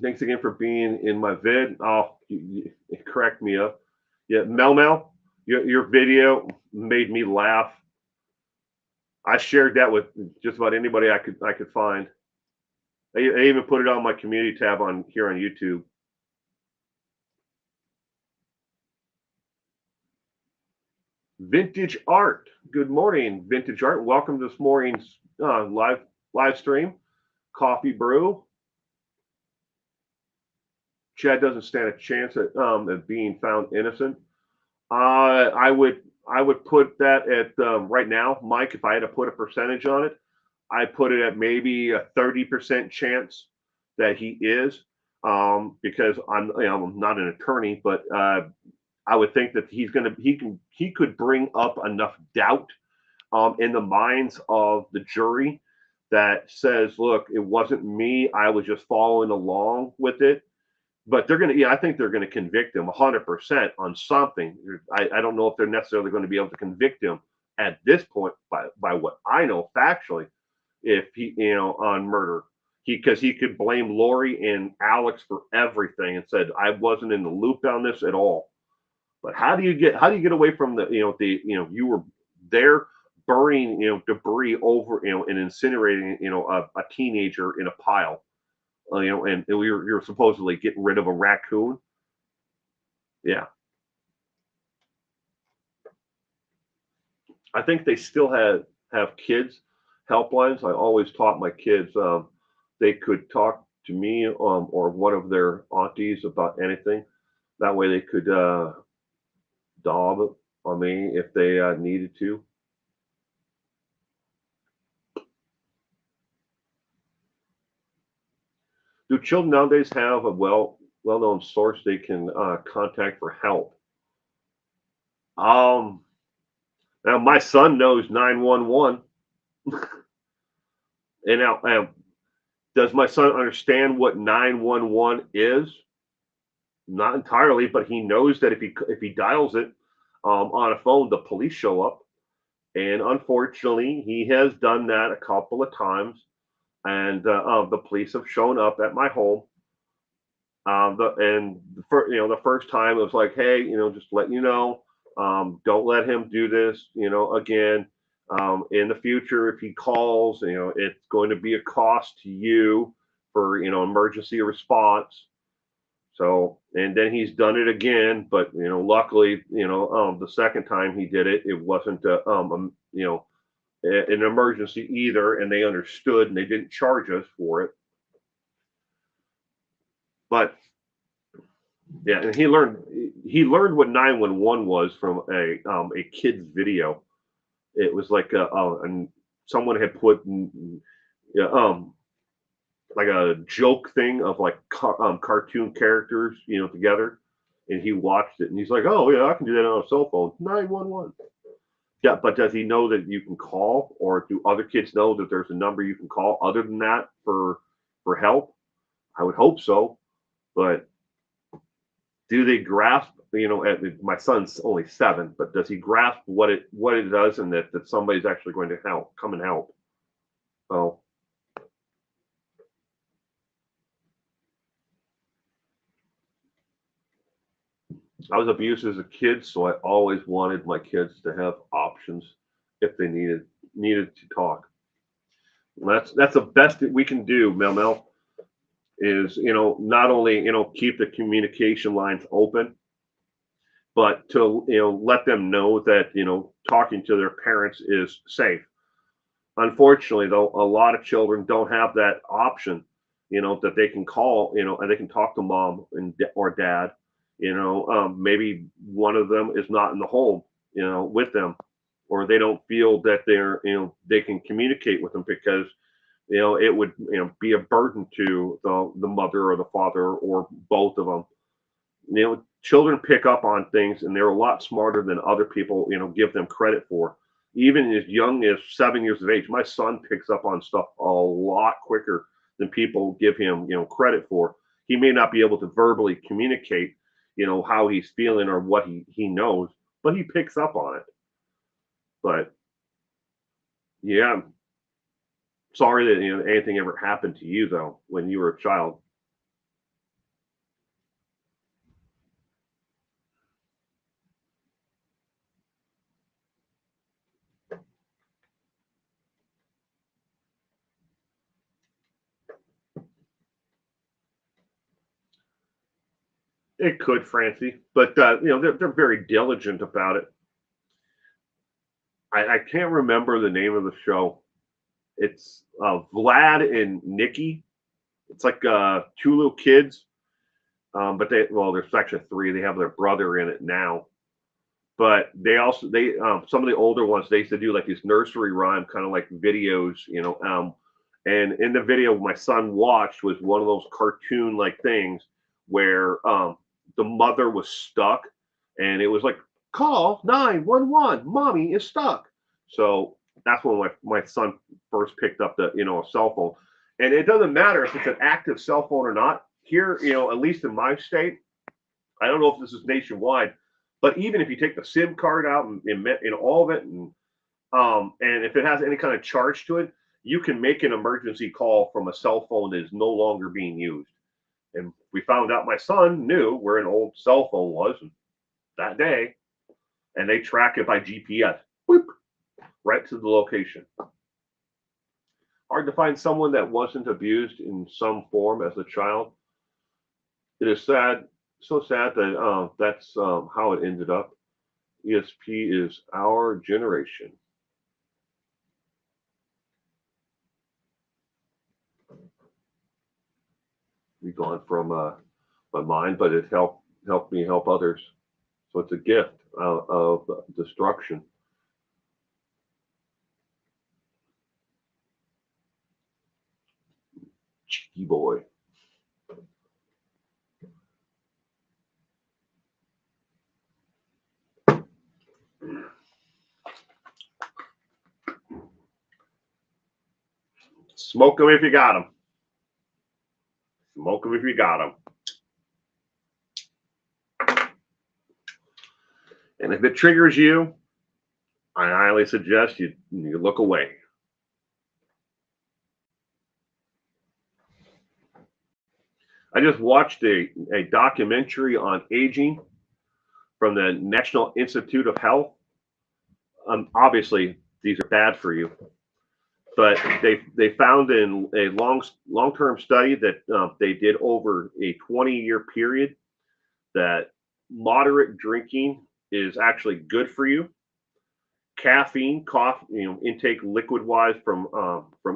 thanks again for being in my vid. Oh, you correct me up. Yeah, Mel, your video made me laugh. I shared that with just about anybody I could find. I even put it on my community tab on here on YouTube. Vintage Art. Good morning, Vintage Art. Welcome to this morning's live stream. Coffee Brew. Chad doesn't stand a chance at being found innocent. I would put that at right now, Mike. If I had to put a percentage on it, I put it at maybe a 30% chance that he is, because I'm not an attorney, but I would think that he could bring up enough doubt in the minds of the jury that says, look, it wasn't me. I was just following along with it. But I think they're gonna convict him 100% on something. I don't know if they're necessarily going to be able to convict him at this point by what I know factually, if he, on murder. Because he could blame Lori and Alex for everything and said I wasn't in the loop on this at all. But how do you get away from you were there burning debris over and incinerating a teenager in a pile, and you're supposedly getting rid of a raccoon. Yeah, I think they still have kids helplines. I always taught my kids they could talk to me or one of their aunties about anything. That way they could daub on me if they needed to. Do children nowadays have a well-known source they can contact for help? Um, Now my son knows 911, and now does my son understand what 911 is? Not entirely, but he knows that if he dials it on a phone, the police show up. And unfortunately, he has done that a couple of times, and the police have shown up at my home. The first time it was like, hey, just let you know, don't let him do this, again. In the future, if he calls, it's going to be a cost to you for emergency response. So, and then he's done it again, but luckily, the second time he did it, it wasn't an emergency either, and they understood and they didn't charge us for it. But yeah, and he learned what 911 was from a kid's video. It was like someone had put yeah, like a joke thing of like cartoon characters, together, and he watched it and he's like, oh yeah, I can do that on a cell phone. 911. Yeah, but does he know that you can call, or do other kids know that there's a number you can call other than that for help? I would hope so, but do they grasp? My son's only 7, but does he grasp what it does, and that somebody's actually going to come and help? Oh, I was abused as a kid, so I always wanted my kids to have options if they needed to talk. And that's the best that we can do, Mel. Is not only keep the communication lines open, but to let them know that talking to their parents is safe. Unfortunately, though, a lot of children don't have that option. That they can call, and they can talk to mom or dad. Maybe one of them is not in the home, with them. or they don't feel that they're, they can communicate with them because, it would, be a burden to the mother or the father or both of them. Children pick up on things and they're a lot smarter than other people, give them credit for. Even as young as 7 years of age, my son picks up on stuff a lot quicker than people give him, credit for. He may not be able to verbally communicate, how he's feeling or what he knows, but he picks up on it. But yeah, sorry that anything ever happened to you though when you were a child. It could, Francie, but they're very diligent about it. I can't remember the name of the show. It's Vlad and Nikki. It's like two little kids, but there's actually three. They have their brother in it now, but they some of the older ones they used to do like these nursery rhyme kind of like videos, and in the video my son watched was one of those cartoon like things where the mother was stuck, and it was like call 911, mommy is stuck. So that's when my son first picked up the a cell phone, and it doesn't matter if it's an active cell phone or not. Here, at least in my state, I don't know if this is nationwide, but even if you take the SIM card out and all of it, and if it has any kind of charge to it, you can make an emergency call from a cell phone that is no longer being used. And we found out my son knew where an old cell phone was that day, and they track it by GPS, whoop, right to the location. Hard to find someone that wasn't abused in some form as a child. It is sad, so sad that that's how it ended up. ESP is our generation. Be gone from my mind, but it helped me help others. So it's a gift of destruction. Cheeky boy. Smoke them if you got them. Smoke them if you got them. And if it triggers you, I highly suggest you look away. I just watched a documentary on aging from the National Institute of Health. Obviously, these are bad for you, but they found in a long-term study that they did over a 20-year period that moderate drinking is actually good for you. Caffeine, coffee, intake liquid-wise from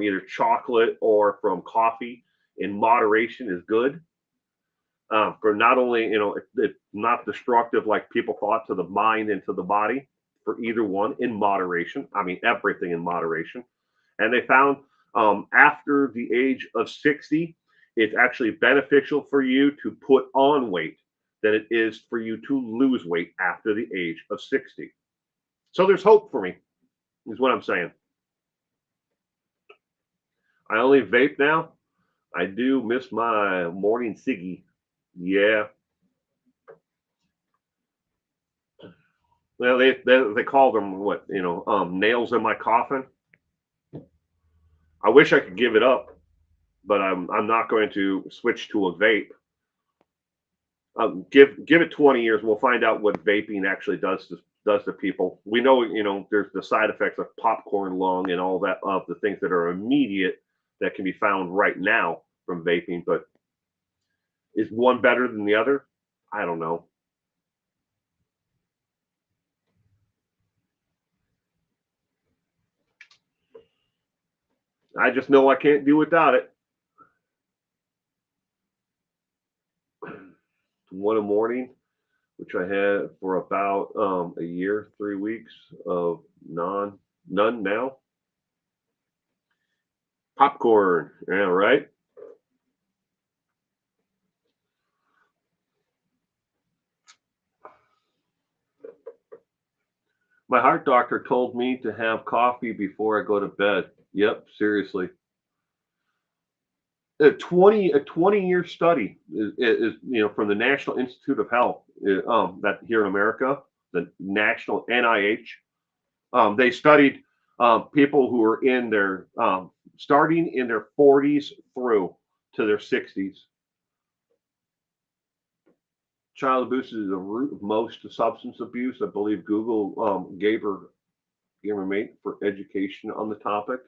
either chocolate or from coffee in moderation is good. For not only, it's not destructive like people thought to the mind and to the body, for either one in moderation. I mean, everything in moderation. And they found after the age of 60, it's actually beneficial for you to put on weight than it is for you to lose weight after the age of 60. So there's hope for me, is what I'm saying. I only vape now. I do miss my morning ciggy. Yeah. Well, they call them what, nails in my coffin. I wish I could give it up, but I'm not going to switch to a vape. Give it 20 years, we'll find out what vaping actually does to people. We know, there's the side effects of popcorn lung and all that of the things that are immediate that can be found right now from vaping. But is one better than the other? I don't know. I just know I can't do without it. One a morning which I had for about a year, 3 weeks of none now. Popcorn, yeah, right. My heart doctor told me to have coffee before I go to bed. Yep, seriously. A 20-year study is from the National Institute of Health that here in America, the National NIH. They studied people who were in their starting in their 40s through to their 60s. Child abuse is the root of most substance abuse. I believe Google gave her mate for education on the topic.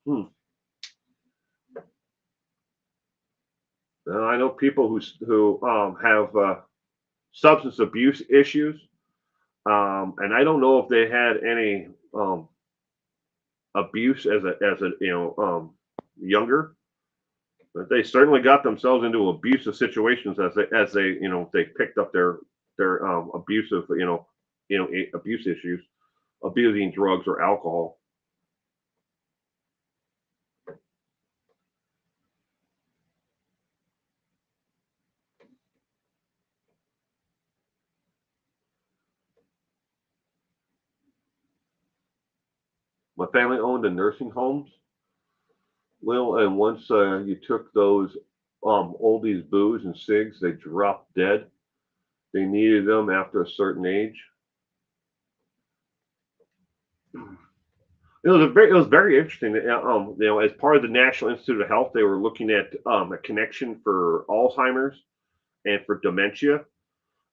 Hmm. I know people who have substance abuse issues, and I don't know if they had any abuse as a younger, but they certainly got themselves into abusive situations as they they picked up their abusive abuse issues, abusing drugs or alcohol. My family owned a nursing homes, Will, and once you took those oldies booze and cigs, they dropped dead. They needed them after a certain age. It was very interesting. As part of the National Institute of Health, they were looking at a connection for Alzheimer's and for dementia.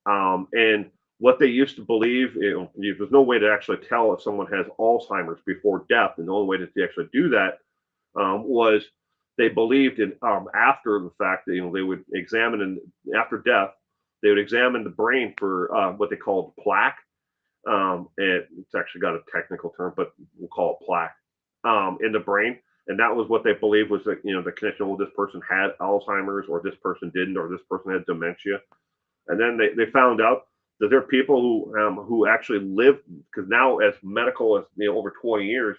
And what they used to believe, there's no way to actually tell if someone has Alzheimer's before death, and the only way that they actually do that was they believed in after the fact that they would examine and after death they would examine the brain for what they called plaque. It's actually got a technical term, but we'll call it plaque in the brain. And that was what they believed was that the connection. Well, this person had Alzheimer's, or this person didn't, or this person had dementia. And then they found out that there are people who actually live, because now as medical as over 20 years,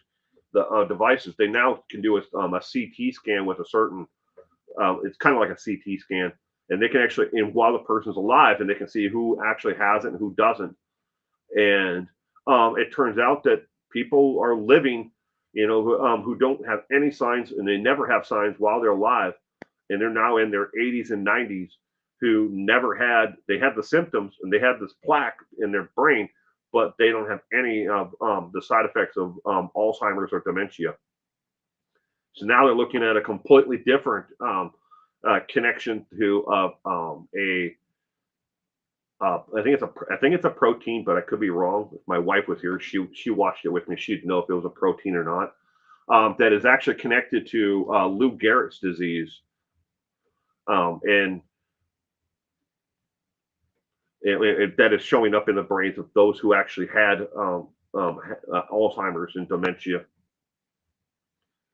the devices they now can do a CT scan with a certain. It's kind of like a CT scan, and they can actually, and while the person's alive, and they can see who actually has it and who doesn't. And it turns out that people are living, who don't have any signs, and they never have signs while they're alive, and they're now in their 80s and 90s, who never had. They had the symptoms, and they had this plaque in their brain, but they don't have any of the side effects of Alzheimer's or dementia. So now they're looking at a completely different connection to a I think it's a protein, but I could be wrong. If my wife was here, she watched it with me. She'd know if it was a protein or not. That is actually connected to Lou Gehrig's disease, and that is showing up in the brains of those who actually had Alzheimer's and dementia.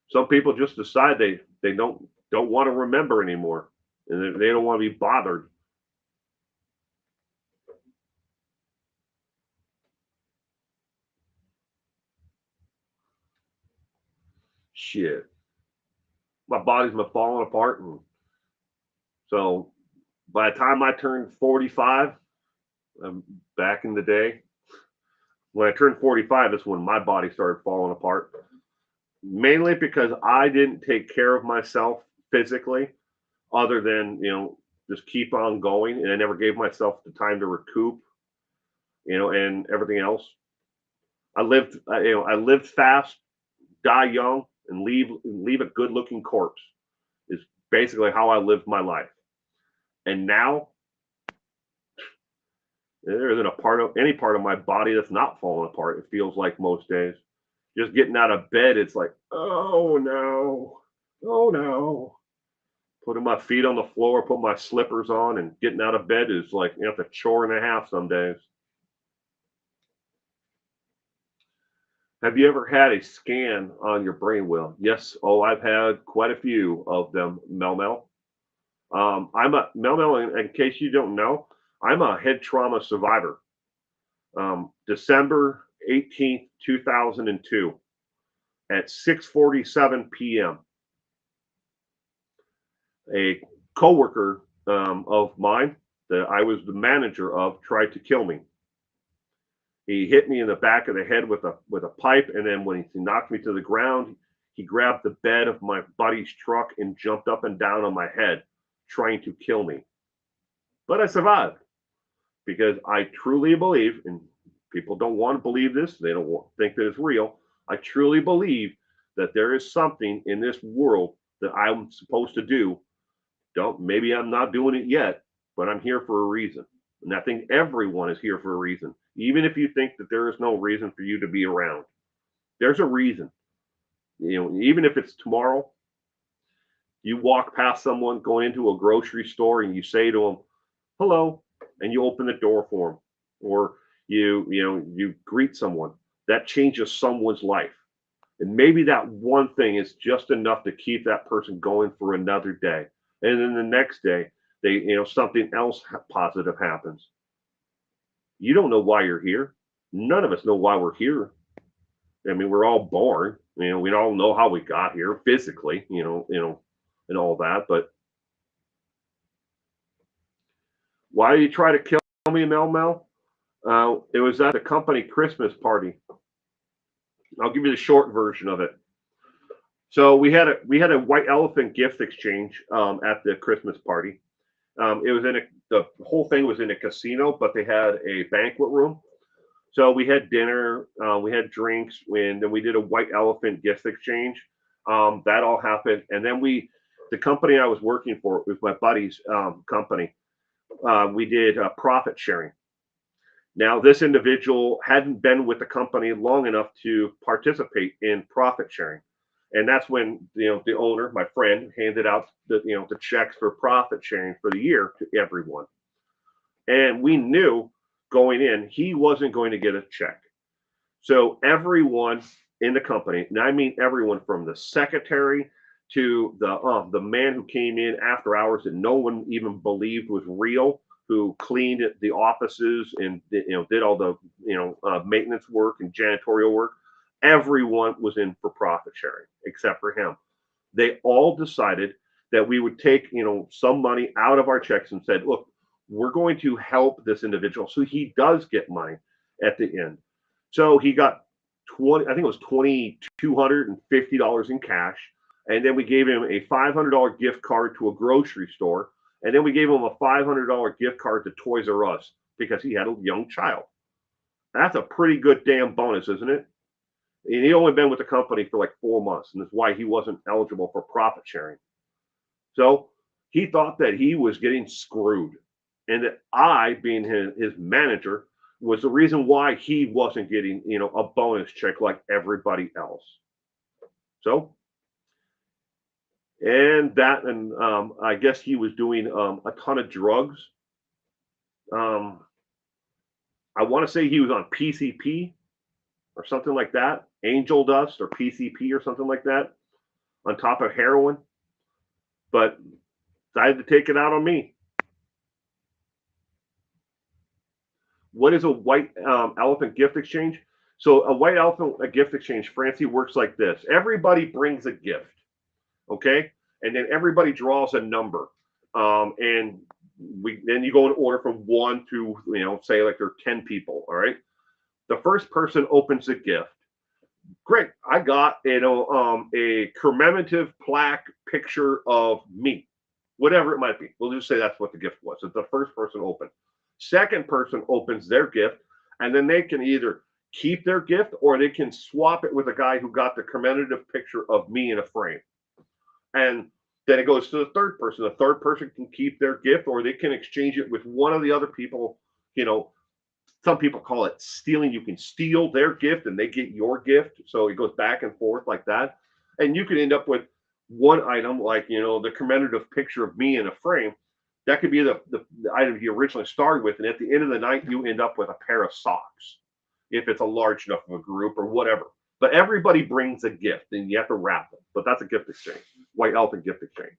Some people just decide they don't want to remember anymore, and they don't want to be bothered. Shit, my body's been falling apart, and so by the time I turned 45, back in the day, when I turned 45, is when my body started falling apart. Mainly because I didn't take care of myself physically, other than just keep on going, and I never gave myself the time to recoup, and everything else. I lived fast, die young, and leave a good looking corpse. Is basically how I lived my life. And now there isn't a part of any part of my body that's not falling apart. It feels like most days. Just getting out of bed, it's like, oh no, oh no. Putting my feet on the floor, put my slippers on, and getting out of bed is like a chore and a half some days. Have you ever had a scan on your brain, Will? Yes. Oh, I've had quite a few of them, Mel Mel. I'm a Mel Mel. In case you don't know, I'm a head trauma survivor. December 18th, 2002 at 6:47 p.m. A coworker of mine that I was the manager of tried to kill me. He hit me in the back of the head with a pipe, and then when he knocked me to the ground, he grabbed the bed of my buddy's truck and jumped up and down on my head, trying to kill me. But I survived because I truly believe, and people don't want to believe this, they don't think that it's real. I truly believe that there is something in this world that I'm supposed to do. Don't maybe I'm not doing it yet, but I'm here for a reason. And I think everyone is here for a reason. Even if you think that there is no reason for you to be around, there's a reason. Even if it's tomorrow, you walk past someone going into a grocery store and you say to them, "Hello," and you open the door for them, or you greet someone. That changes someone's life. And maybe that one thing is just enough to keep that person going for another day. And then the next day, something else positive happens. You don't know why you're here. None of us know why we're here. I mean, we're all born. We all know how we got here physically. And all that. But why did you try to kill me, Mel Mel? It was at the company Christmas party. I'll give you the short version of it. So we had a white elephant gift exchange at the Christmas party. It was the whole thing was in a casino, but they had a banquet room. So we had dinner, we had drinks, and then we did a white elephant gift exchange. That all happened, and then the company I was working for with my buddy's company, we did profit sharing. Now, this individual hadn't been with the company long enough to participate in profit sharing. And that's when the owner, my friend, handed out the checks for profit sharing for the year to everyone. And we knew going in he wasn't going to get a check. So everyone in the company, and I mean everyone from the secretary to the man who came in after hours that no one even believed was real, who cleaned the offices and did all the maintenance work and janitorial work. Everyone was in for profit sharing except for him. They all decided that we would take some money out of our checks and said, look, we're going to help this individual so he does get money at the end. So he got I think it was $2,250 in cash, and then we gave him a $500 gift card to a grocery store, and then we gave him a $500 gift card to Toys R Us because he had a young child. That's a pretty good damn bonus, isn't it? And he only been with the company for like 4 months, and that's why he wasn't eligible for profit sharing. So he thought that he was getting screwed, and that I, being his manager, was the reason why he wasn't getting a bonus check like everybody else. So, and I guess he was doing a ton of drugs. I want to say he was on PCP or something like that, angel dust or PCP or something like that, on top of heroin, but decided to take it out on me. What is a white elephant gift exchange? So a white elephant gift exchange, Francie, works like this. Everybody brings a gift, okay? And then everybody draws a number. And then you go in order from 1 to, say like there are 10 people, all right? The first person opens a gift. Great, I got a commemorative plaque picture of me, whatever it might be. We'll just say that's what the gift was. It's the first person opened. Second person opens their gift, and then they can either keep their gift or they can swap it with a guy who got the commemorative picture of me in a frame. And then it goes to the third person. The third person can keep their gift, or they can exchange it with one of the other people. Some people call it stealing. You can steal their gift and they get your gift. So it goes back and forth like that. And you could end up with one item like, the commemorative picture of me in a frame. That could be the item you originally started with. And at the end of the night, you end up with a pair of socks if it's a large enough of a group or whatever. But everybody brings a gift and you have to wrap them. But that's a gift exchange, white elephant gift exchange.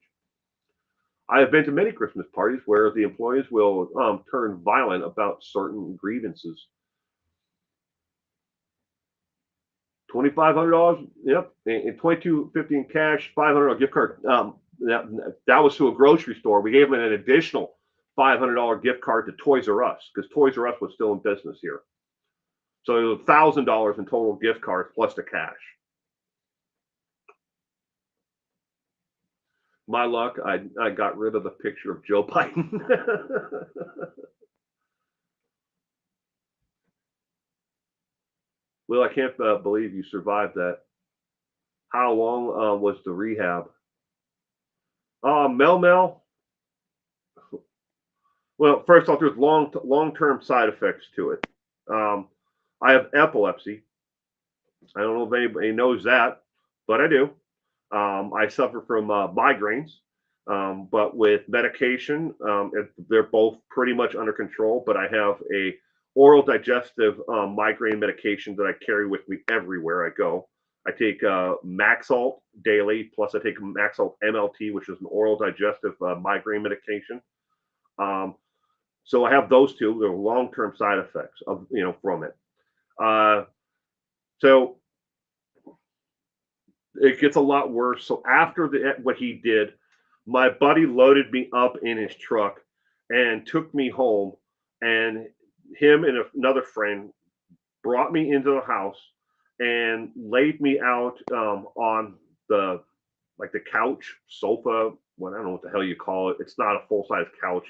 I have been to many Christmas parties where the employees will turn violent about certain grievances. $2,500, yep, and $2,250 in cash, $500 gift card. That was to a grocery store. We gave them an additional $500 gift card to Toys R Us because Toys R Us was still in business here. So it was $1,000 in total gift cards plus the cash. My luck, I got rid of the picture of Joe Biden. Well, I can't believe you survived that. How long was the rehab? Mel. Well, first off, there's long-term side effects to it. Um, I have epilepsy. I don't know if anybody knows that, but I do. I suffer from migraines, but with medication, they're both pretty much under control. But I have a oral digestive migraine medication that I carry with me everywhere I go. I take Maxalt daily, plus I take Maxalt MLT, which is an oral digestive migraine medication. Um, so I have those two. There are long-term side effects of from it. Uh, so it gets a lot worse. So after what he did, my buddy loaded me up in his truck and took me home, and him and another friend brought me into the house and laid me out on the the couch sofa. Well, I don't know what the hell you call it. It's not a full size couch.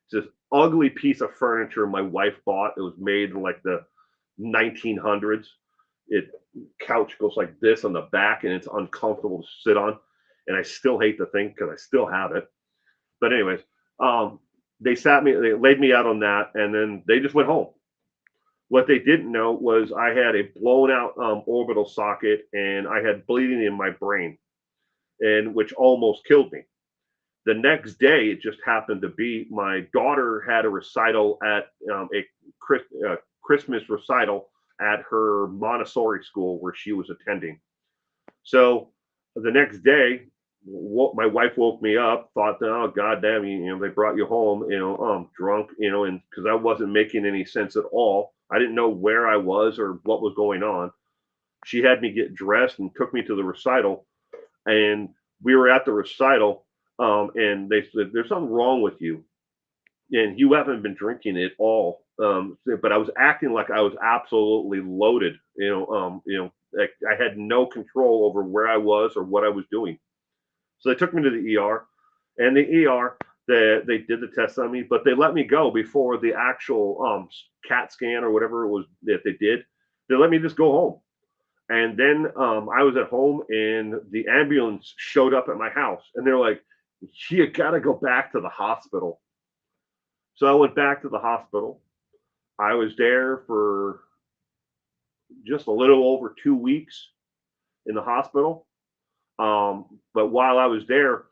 It's this ugly piece of furniture my wife bought. It was made in like the 1900s. It couch goes like this on the back, and it's uncomfortable to sit on. And I still hate the thing because I still have it. But anyways, they laid me out on that, and then they just went home. What they didn't know was I had a blown out orbital socket, and I had bleeding in my brain, and which almost killed me. The next day, it just happened to be my daughter had a recital at Christmas recital at her Montessori school where she was attending. So the next day, my wife woke me up, thought, oh, goddamn, they brought you home, drunk, and because I wasn't making any sense at all. I didn't know where I was or what was going on. She had me get dressed and took me to the recital. And we were at the recital, and they said, there's something wrong with you. And you haven't been drinking at all. But I was acting like I was absolutely loaded. Like I had no control over where I was or what I was doing. So they took me to the ER, and the ER they did the test on me, but they let me go before the actual CAT scan or whatever it was that they did. They let me just go home. And then I was at home, and the ambulance showed up at my house, and they're like, "You got to go back to the hospital." So I went back to the hospital. I was there for just a little over 2 weeks in the hospital. But while I was there,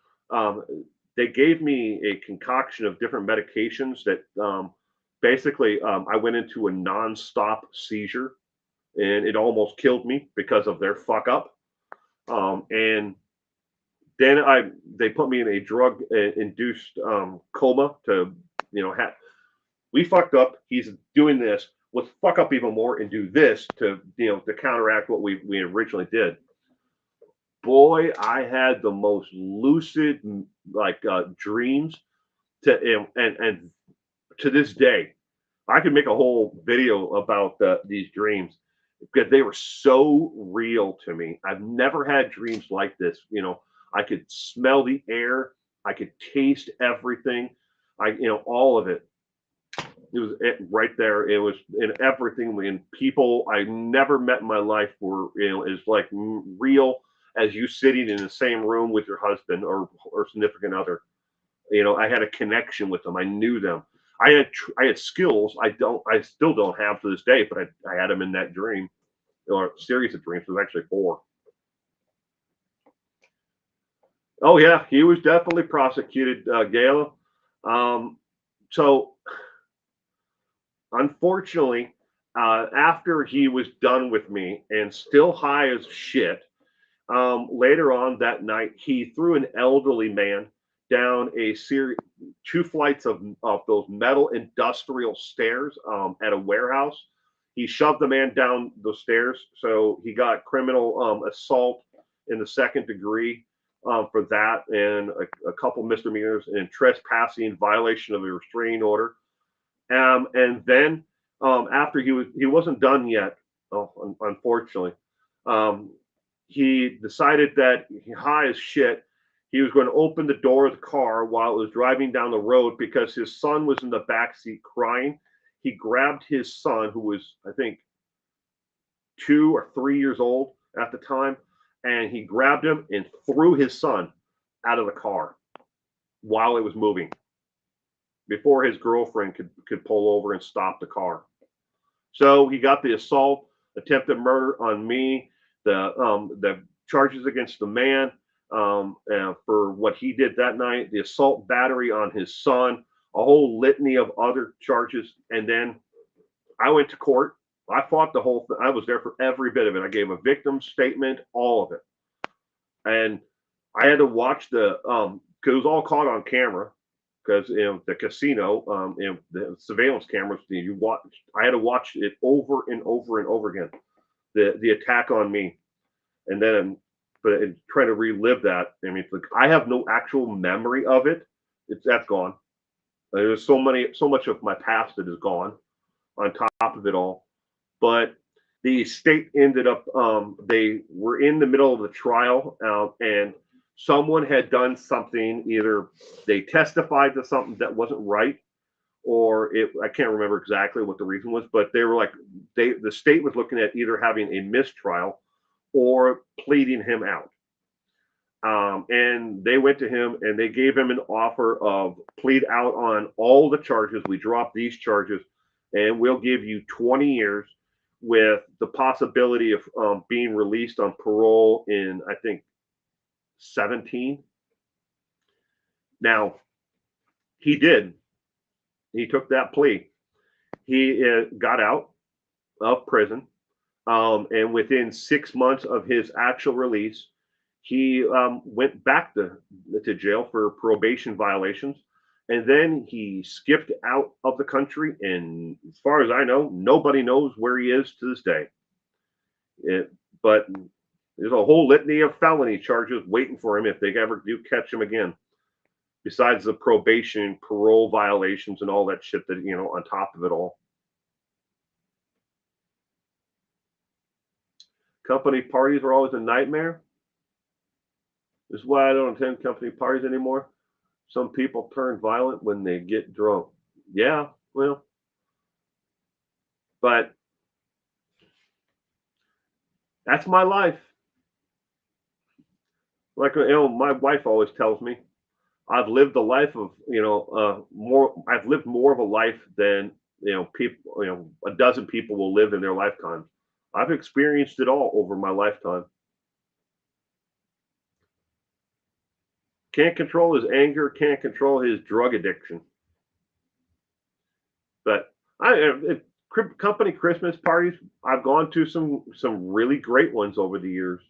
they gave me a concoction of different medications that basically I went into a nonstop seizure, and it almost killed me because of their fuck up. And then they put me in a drug induced coma to we fucked up. He's doing this. Let's fuck up even more and do this to to counteract what we originally did. Boy, I had the most lucid dreams and to this day, I could make a whole video about these dreams because they were so real to me. I've never had dreams like this. I could smell the air, I could taste everything, all of it. It was right there. It was in everything. And people I never met in my life were, is like real as you sitting in the same room with your husband or significant other. I had a connection with them. I knew them. I had skills I still don't have to this day, but I had them in that dream or series of dreams. It was actually 4. Oh yeah, he was definitely prosecuted, Gala. So unfortunately, after he was done with me and still high as shit, later on that night, he threw an elderly man down a series, 2 flights of those metal industrial stairs at a warehouse. He shoved the man down the stairs, so he got criminal assault in the second degree for that, and a couple misdemeanors and trespassing, violation of a restraining order. And then after he wasn't done yet, unfortunately, um, he decided that high as shit, he was going to open the door of the car while it was driving down the road because his son was in the back seat crying. He grabbed his son, who was, I think, 2 or 3 years old at the time, and he grabbed him and threw his son out of the car while it was moving before his girlfriend could pull over and stop the car. So he got the assault, attempted murder on me, the charges against the man for what he did that night, the assault battery on his son, a whole litany of other charges, and then I went to court. I fought the whole thing. I was there for every bit of it. I gave a victim statement, all of it, and I had to watch because it was all caught on camera. Because the casino, the surveillance cameras, you watch. I had to watch it over and over and over again. The attack on me, and then but trying to relive that. I mean, like, I have no actual memory of it. That's gone. There's so much of my past that is gone on top of it all. But the state ended up. They were in the middle of the trial, and someone had done something. Either they testified to something that wasn't right, or I can't remember exactly what the reason was, but they were like, the state was looking at either having a mistrial or pleading him out. And they went to him and they gave him an offer of plead out on all the charges. We drop these charges and we'll give you 20 years with the possibility of being released on parole in, I think, 17. Now, he did. He took that plea. He got out of prison. And within 6 months of his actual release, he went back to jail for probation violations. And then he skipped out of the country. And as far as I know, nobody knows where he is to this day. But there's a whole litany of felony charges waiting for him if they ever do catch him again. Besides the probation, parole violations, and all that shit that, on top of it all. Company parties are always a nightmare. This is why I don't attend company parties anymore. Some people turn violent when they get drunk. Yeah, well, but that's my life. Like, my wife always tells me, I've lived a life of, more. I've lived more of a life than people, a dozen people will live in their lifetime. I've experienced it all over my lifetime. Can't control his anger, can't control his drug addiction. But company Christmas parties, I've gone to some really great ones over the years.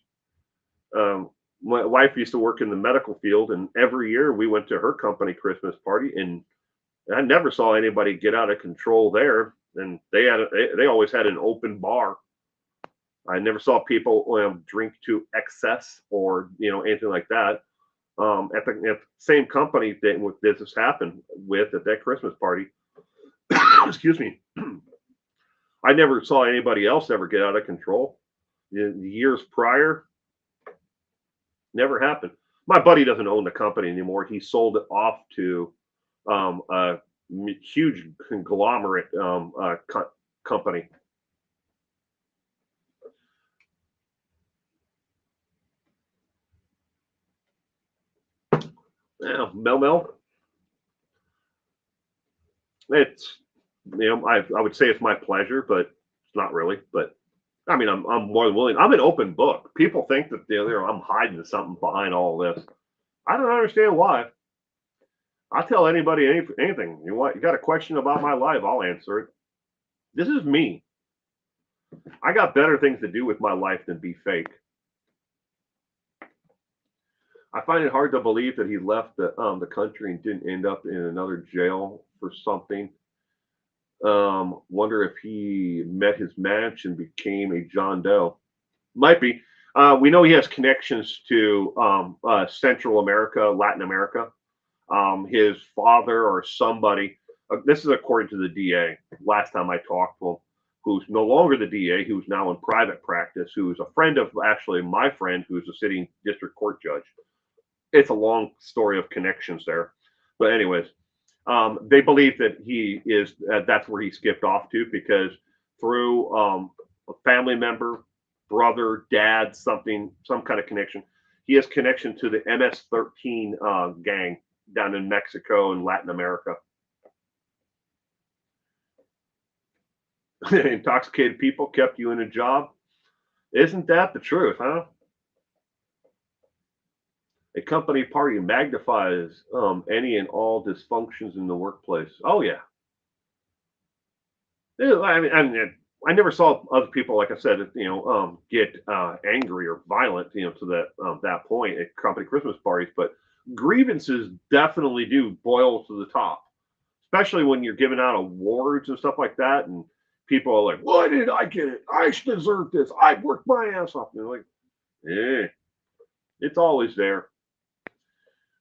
My wife used to work in the medical field, and every year we went to her company Christmas party, and I never saw anybody get out of control there. And they always had an open bar. I never saw people drink to excess or anything like that. At the same company that this happened with at that Christmas party. Excuse me. I never saw anybody else ever get out of control. The years prior, never happened. My buddy doesn't own the company anymore. He sold it off to a huge conglomerate company. Yeah, Mel. It's I would say it's my pleasure, but it's not really. But I mean, I'm more than willing. I'm an open book. People think that I'm hiding something behind all this. I don't understand why. I'll tell anybody anything. You got a question about my life, I'll answer it. This is me. I got better things to do with my life than be fake. I find it hard to believe that he left the country and didn't end up in another jail for something. Wonder if he met his match and became a John Doe. Might be. We know he has connections to Central America, Latin America. His father or somebody. This is according to the DA. Last time I talked to him, who's no longer the DA, who's now in private practice, who's a friend of actually my friend, who's a sitting district court judge. It's a long story of connections there, but anyways, they believe that he is that's where he skipped off to because through a family member, brother, dad, something, some kind of connection. He has connection to the MS-13 gang down in Mexico and Latin America. Intoxicated people kept you in a job. Isn't that the truth, huh? A company party magnifies any and all dysfunctions in the workplace. Oh yeah. Yeah, I never saw other people, like I said, get angry or violent, to that point at company Christmas parties. But grievances definitely do boil to the top, especially when you're giving out awards and stuff like that, and people are like, "Why did I get it? I deserve this. I worked my ass off." And they're like, "Eh, it's always there."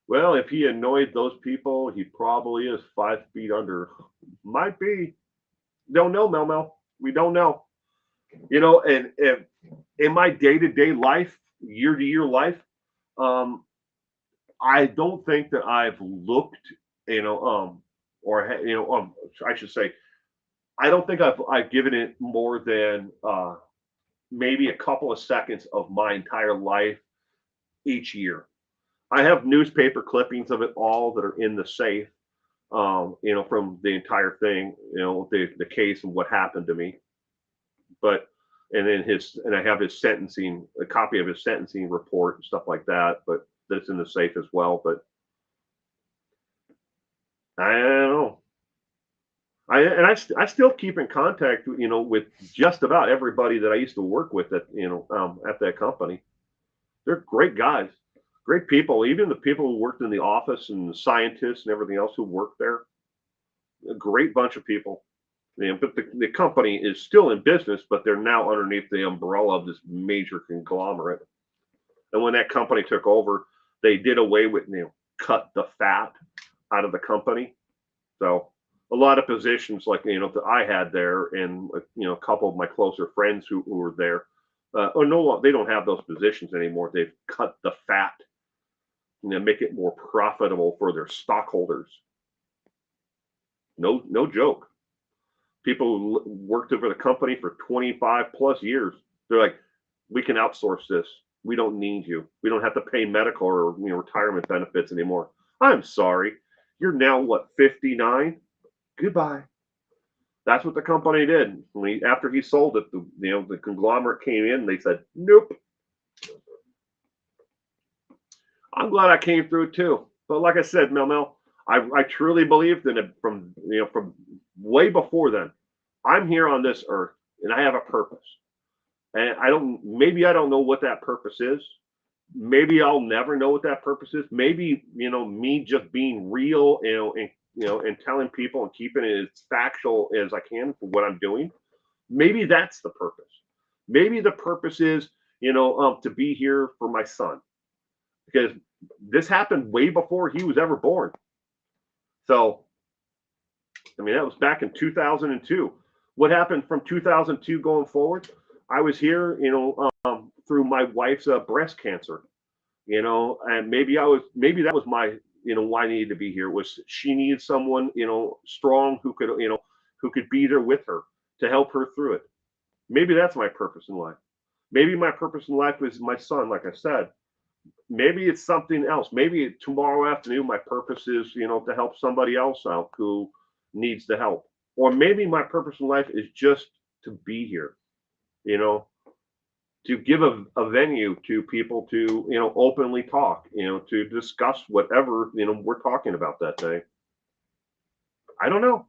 Well, if he annoyed those people, he probably is 5 feet under. Might be. Don't know, Mel Mel. We don't know. And in my day-to-day life, year-to-year life, um, I don't think that I've looked, I should say, I don't think I've given it more than maybe a couple of seconds of my entire life each year. I have newspaper clippings of it all that are in the safe, from the entire thing, the case and what happened to me. But and then I have his sentencing, a copy of his sentencing report and stuff like that. But that's in the safe as well. But I don't know. I still keep in contact, with just about everybody that I used to work with at that company. They're great guys, great people. Even the people who worked in the office and the scientists and everything else who worked there, a great bunch of people. But the company is still in business, but they're now underneath the umbrella of this major conglomerate. And when that company took over, they did away with, cut the fat out of the company. So a lot of positions like, that I had there and, a couple of my closer friends who were there, no, they don't have those positions anymore. They've cut the fat and make it more profitable for their stockholders. No joke. People who worked over the company for 25 plus years, they're like, we can outsource this. We don't need you. We don't have to pay medical or retirement benefits anymore. I'm sorry. You're now what, 59? Goodbye. That's what the company did. After he sold it, the conglomerate came in and they said, nope. I'm glad I came through too. But like I said, Mel, I truly believe that from way before then, I'm here on this earth and I have a purpose. And maybe I don't know what that purpose is. Maybe I'll never know what that purpose is. Maybe, me just being real, and telling people and keeping it as factual as I can for what I'm doing. Maybe that's the purpose. Maybe the purpose is, to be here for my son, because this happened way before he was ever born. So, that was back in 2002. What happened from 2002 going forward? I was here, through my wife's breast cancer, and maybe that was my, why I needed to be here was she needed someone, strong who could be there with her to help her through it. Maybe that's my purpose in life. Maybe my purpose in life is my son, like I said. Maybe it's something else. Maybe tomorrow afternoon, my purpose is, to help somebody else out who needs the help. Or maybe my purpose in life is just to be here, to give a venue to people to, openly talk, to discuss whatever, we're talking about that day. I don't know.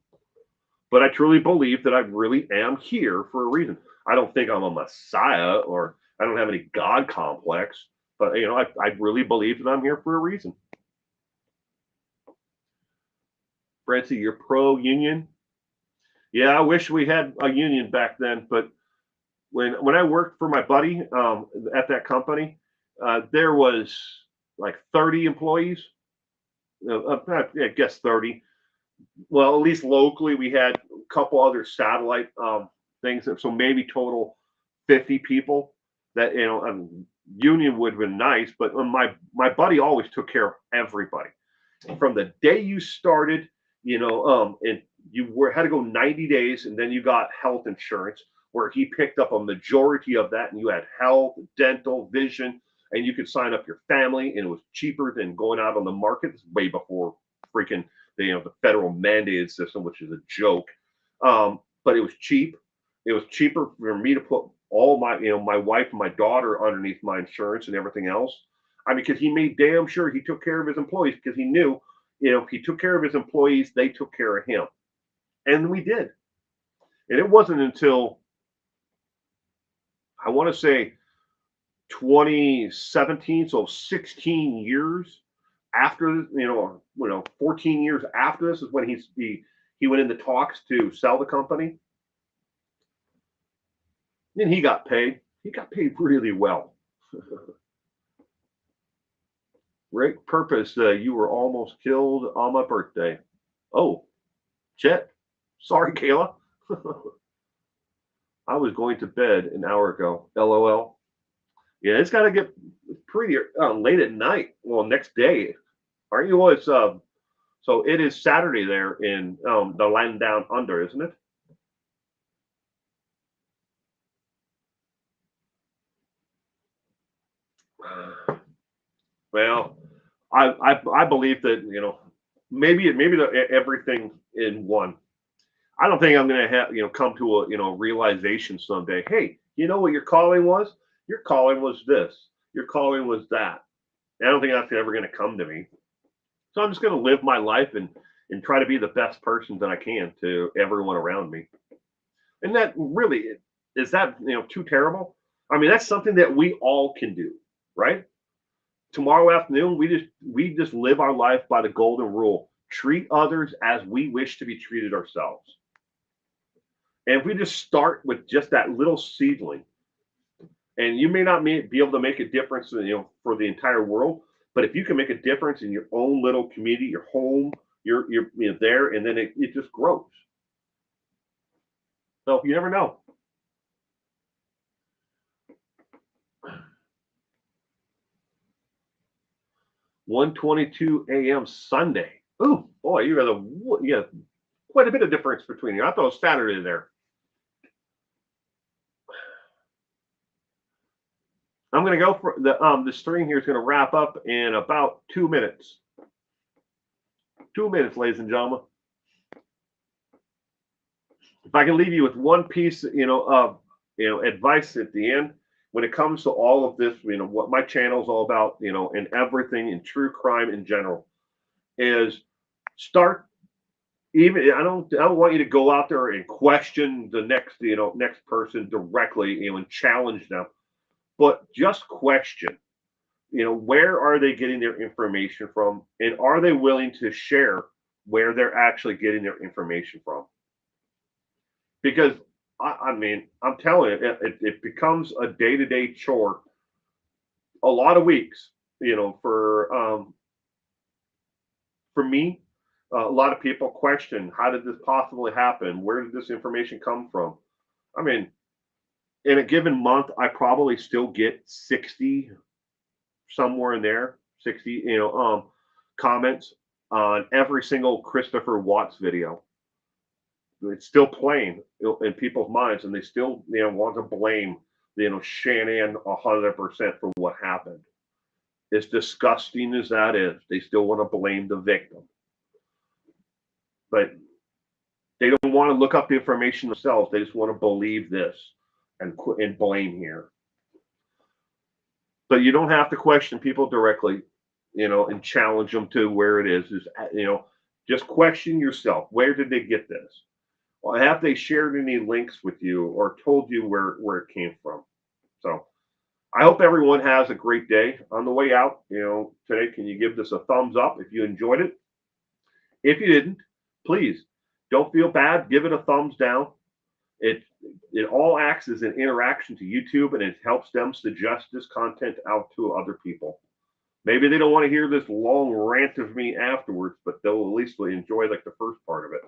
But I truly believe that I really am here for a reason. I don't think I'm a messiah or I don't have any God complex. But I really believe that I'm here for a reason. Francie, you're pro union. Yeah, I wish we had a union back then. But when I worked for my buddy at that company, there was like 30 employees. I guess 30. Well, at least locally, we had a couple other satellite things. So maybe total 50 people. That union would have been nice, but my buddy always took care of everybody from the day you started. And had to go 90 days, and then you got health insurance, where he picked up a majority of that, and you had health, dental, vision, and you could sign up your family, and it was cheaper than going out on the market. It's way before freaking the federal mandated system, which is a joke. But it was cheap. It was cheaper for me to put all my wife and my daughter underneath my insurance and everything else. I mean, because he made damn sure he took care of his employees, because he knew, if he took care of his employees, they took care of him. And we did. And it wasn't until, I want to say, 2017, so 16 years after, 14 years after this is when he went into talks to sell the company. And he got paid. He got paid really well. Great purpose. You were almost killed on my birthday. Oh, Chet. Sorry, Kayla. I was going to bed an hour ago. LOL. Yeah, it's got to get pretty late at night. Well, next day, aren't you? It's so it is Saturday there in the land down under, isn't it? Well, I believe that maybe everything in one. I don't think I'm going to have come to a realization someday. Hey, you know what your calling was? Your calling was this. Your calling was that. And I don't think that's ever going to come to me. So I'm just going to live my life and try to be the best person that I can to everyone around me. And that really is that too terrible? I mean, that's something that we all can do, right? Tomorrow afternoon, we just live our life by the golden rule: treat others as we wish to be treated ourselves. And if we just start with just that little seedling, and you may not be able to make a difference, for the entire world, but if you can make a difference in your own little community, your home, you're there, and then it just grows. So you never know. 1:22 a.m. Sunday. Oh boy, you got quite a bit of difference between you. I thought it was Saturday there. I'm going to go for the stream here is going to wrap up in about 2 minutes. 2 minutes, ladies and gentlemen. If I can leave you with one piece, of advice at the end, when it comes to all of this, what my channel is all about, and everything in true crime in general, is start. Even I don't want you to go out there and question the next person directly, and challenge them, but just question. Where are they getting their information from, and are they willing to share where they're actually getting their information from? Because I mean, I'm telling you, it becomes a day-to-day chore. A lot of weeks, for me, a lot of people question, how did this possibly happen? Where did this information come from? I mean, in a given month, I probably still get 60, somewhere in there, 60, comments on every single Christopher Watts video. It's still playing in people's minds, and they still want to blame Shannon 100% for what happened. As disgusting as that is, they still want to blame the victim, but they don't want to look up the information themselves. They just want to believe this and blame here. But you don't have to question people directly, and challenge them to where it is. Just question yourself. Where did they get this? Well, have they shared any links with you or told you where it came from? So I hope everyone has a great day on the way out. Today, can you give this a thumbs up if you enjoyed it? If you didn't, please don't feel bad. Give it a thumbs down. It it all acts as an interaction to YouTube, and it helps them suggest this content out to other people. Maybe they don't want to hear this long rant of me afterwards, but they'll at least enjoy like the first part of it.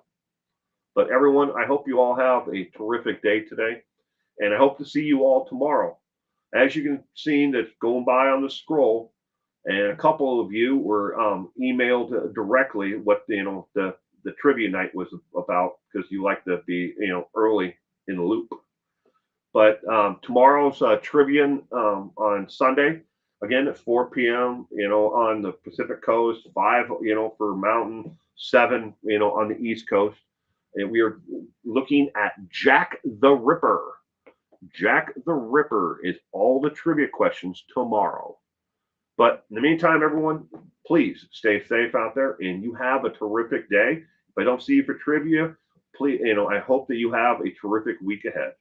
But everyone, I hope you all have a terrific day today, and I hope to see you all tomorrow. As you can see, that's going by on the scroll, and a couple of you were emailed directly what the trivia night was about because you like to be early in the loop. But tomorrow's trivia on Sunday, again at 4 p.m. On the Pacific Coast, 5 for Mountain, 7 on the East Coast, and we are looking at Jack the Ripper. Jack the Ripper is all the trivia questions tomorrow. But in the meantime, everyone, please stay safe out there, and you have a terrific day. If I don't see you for trivia, please, I hope that you have a terrific week ahead.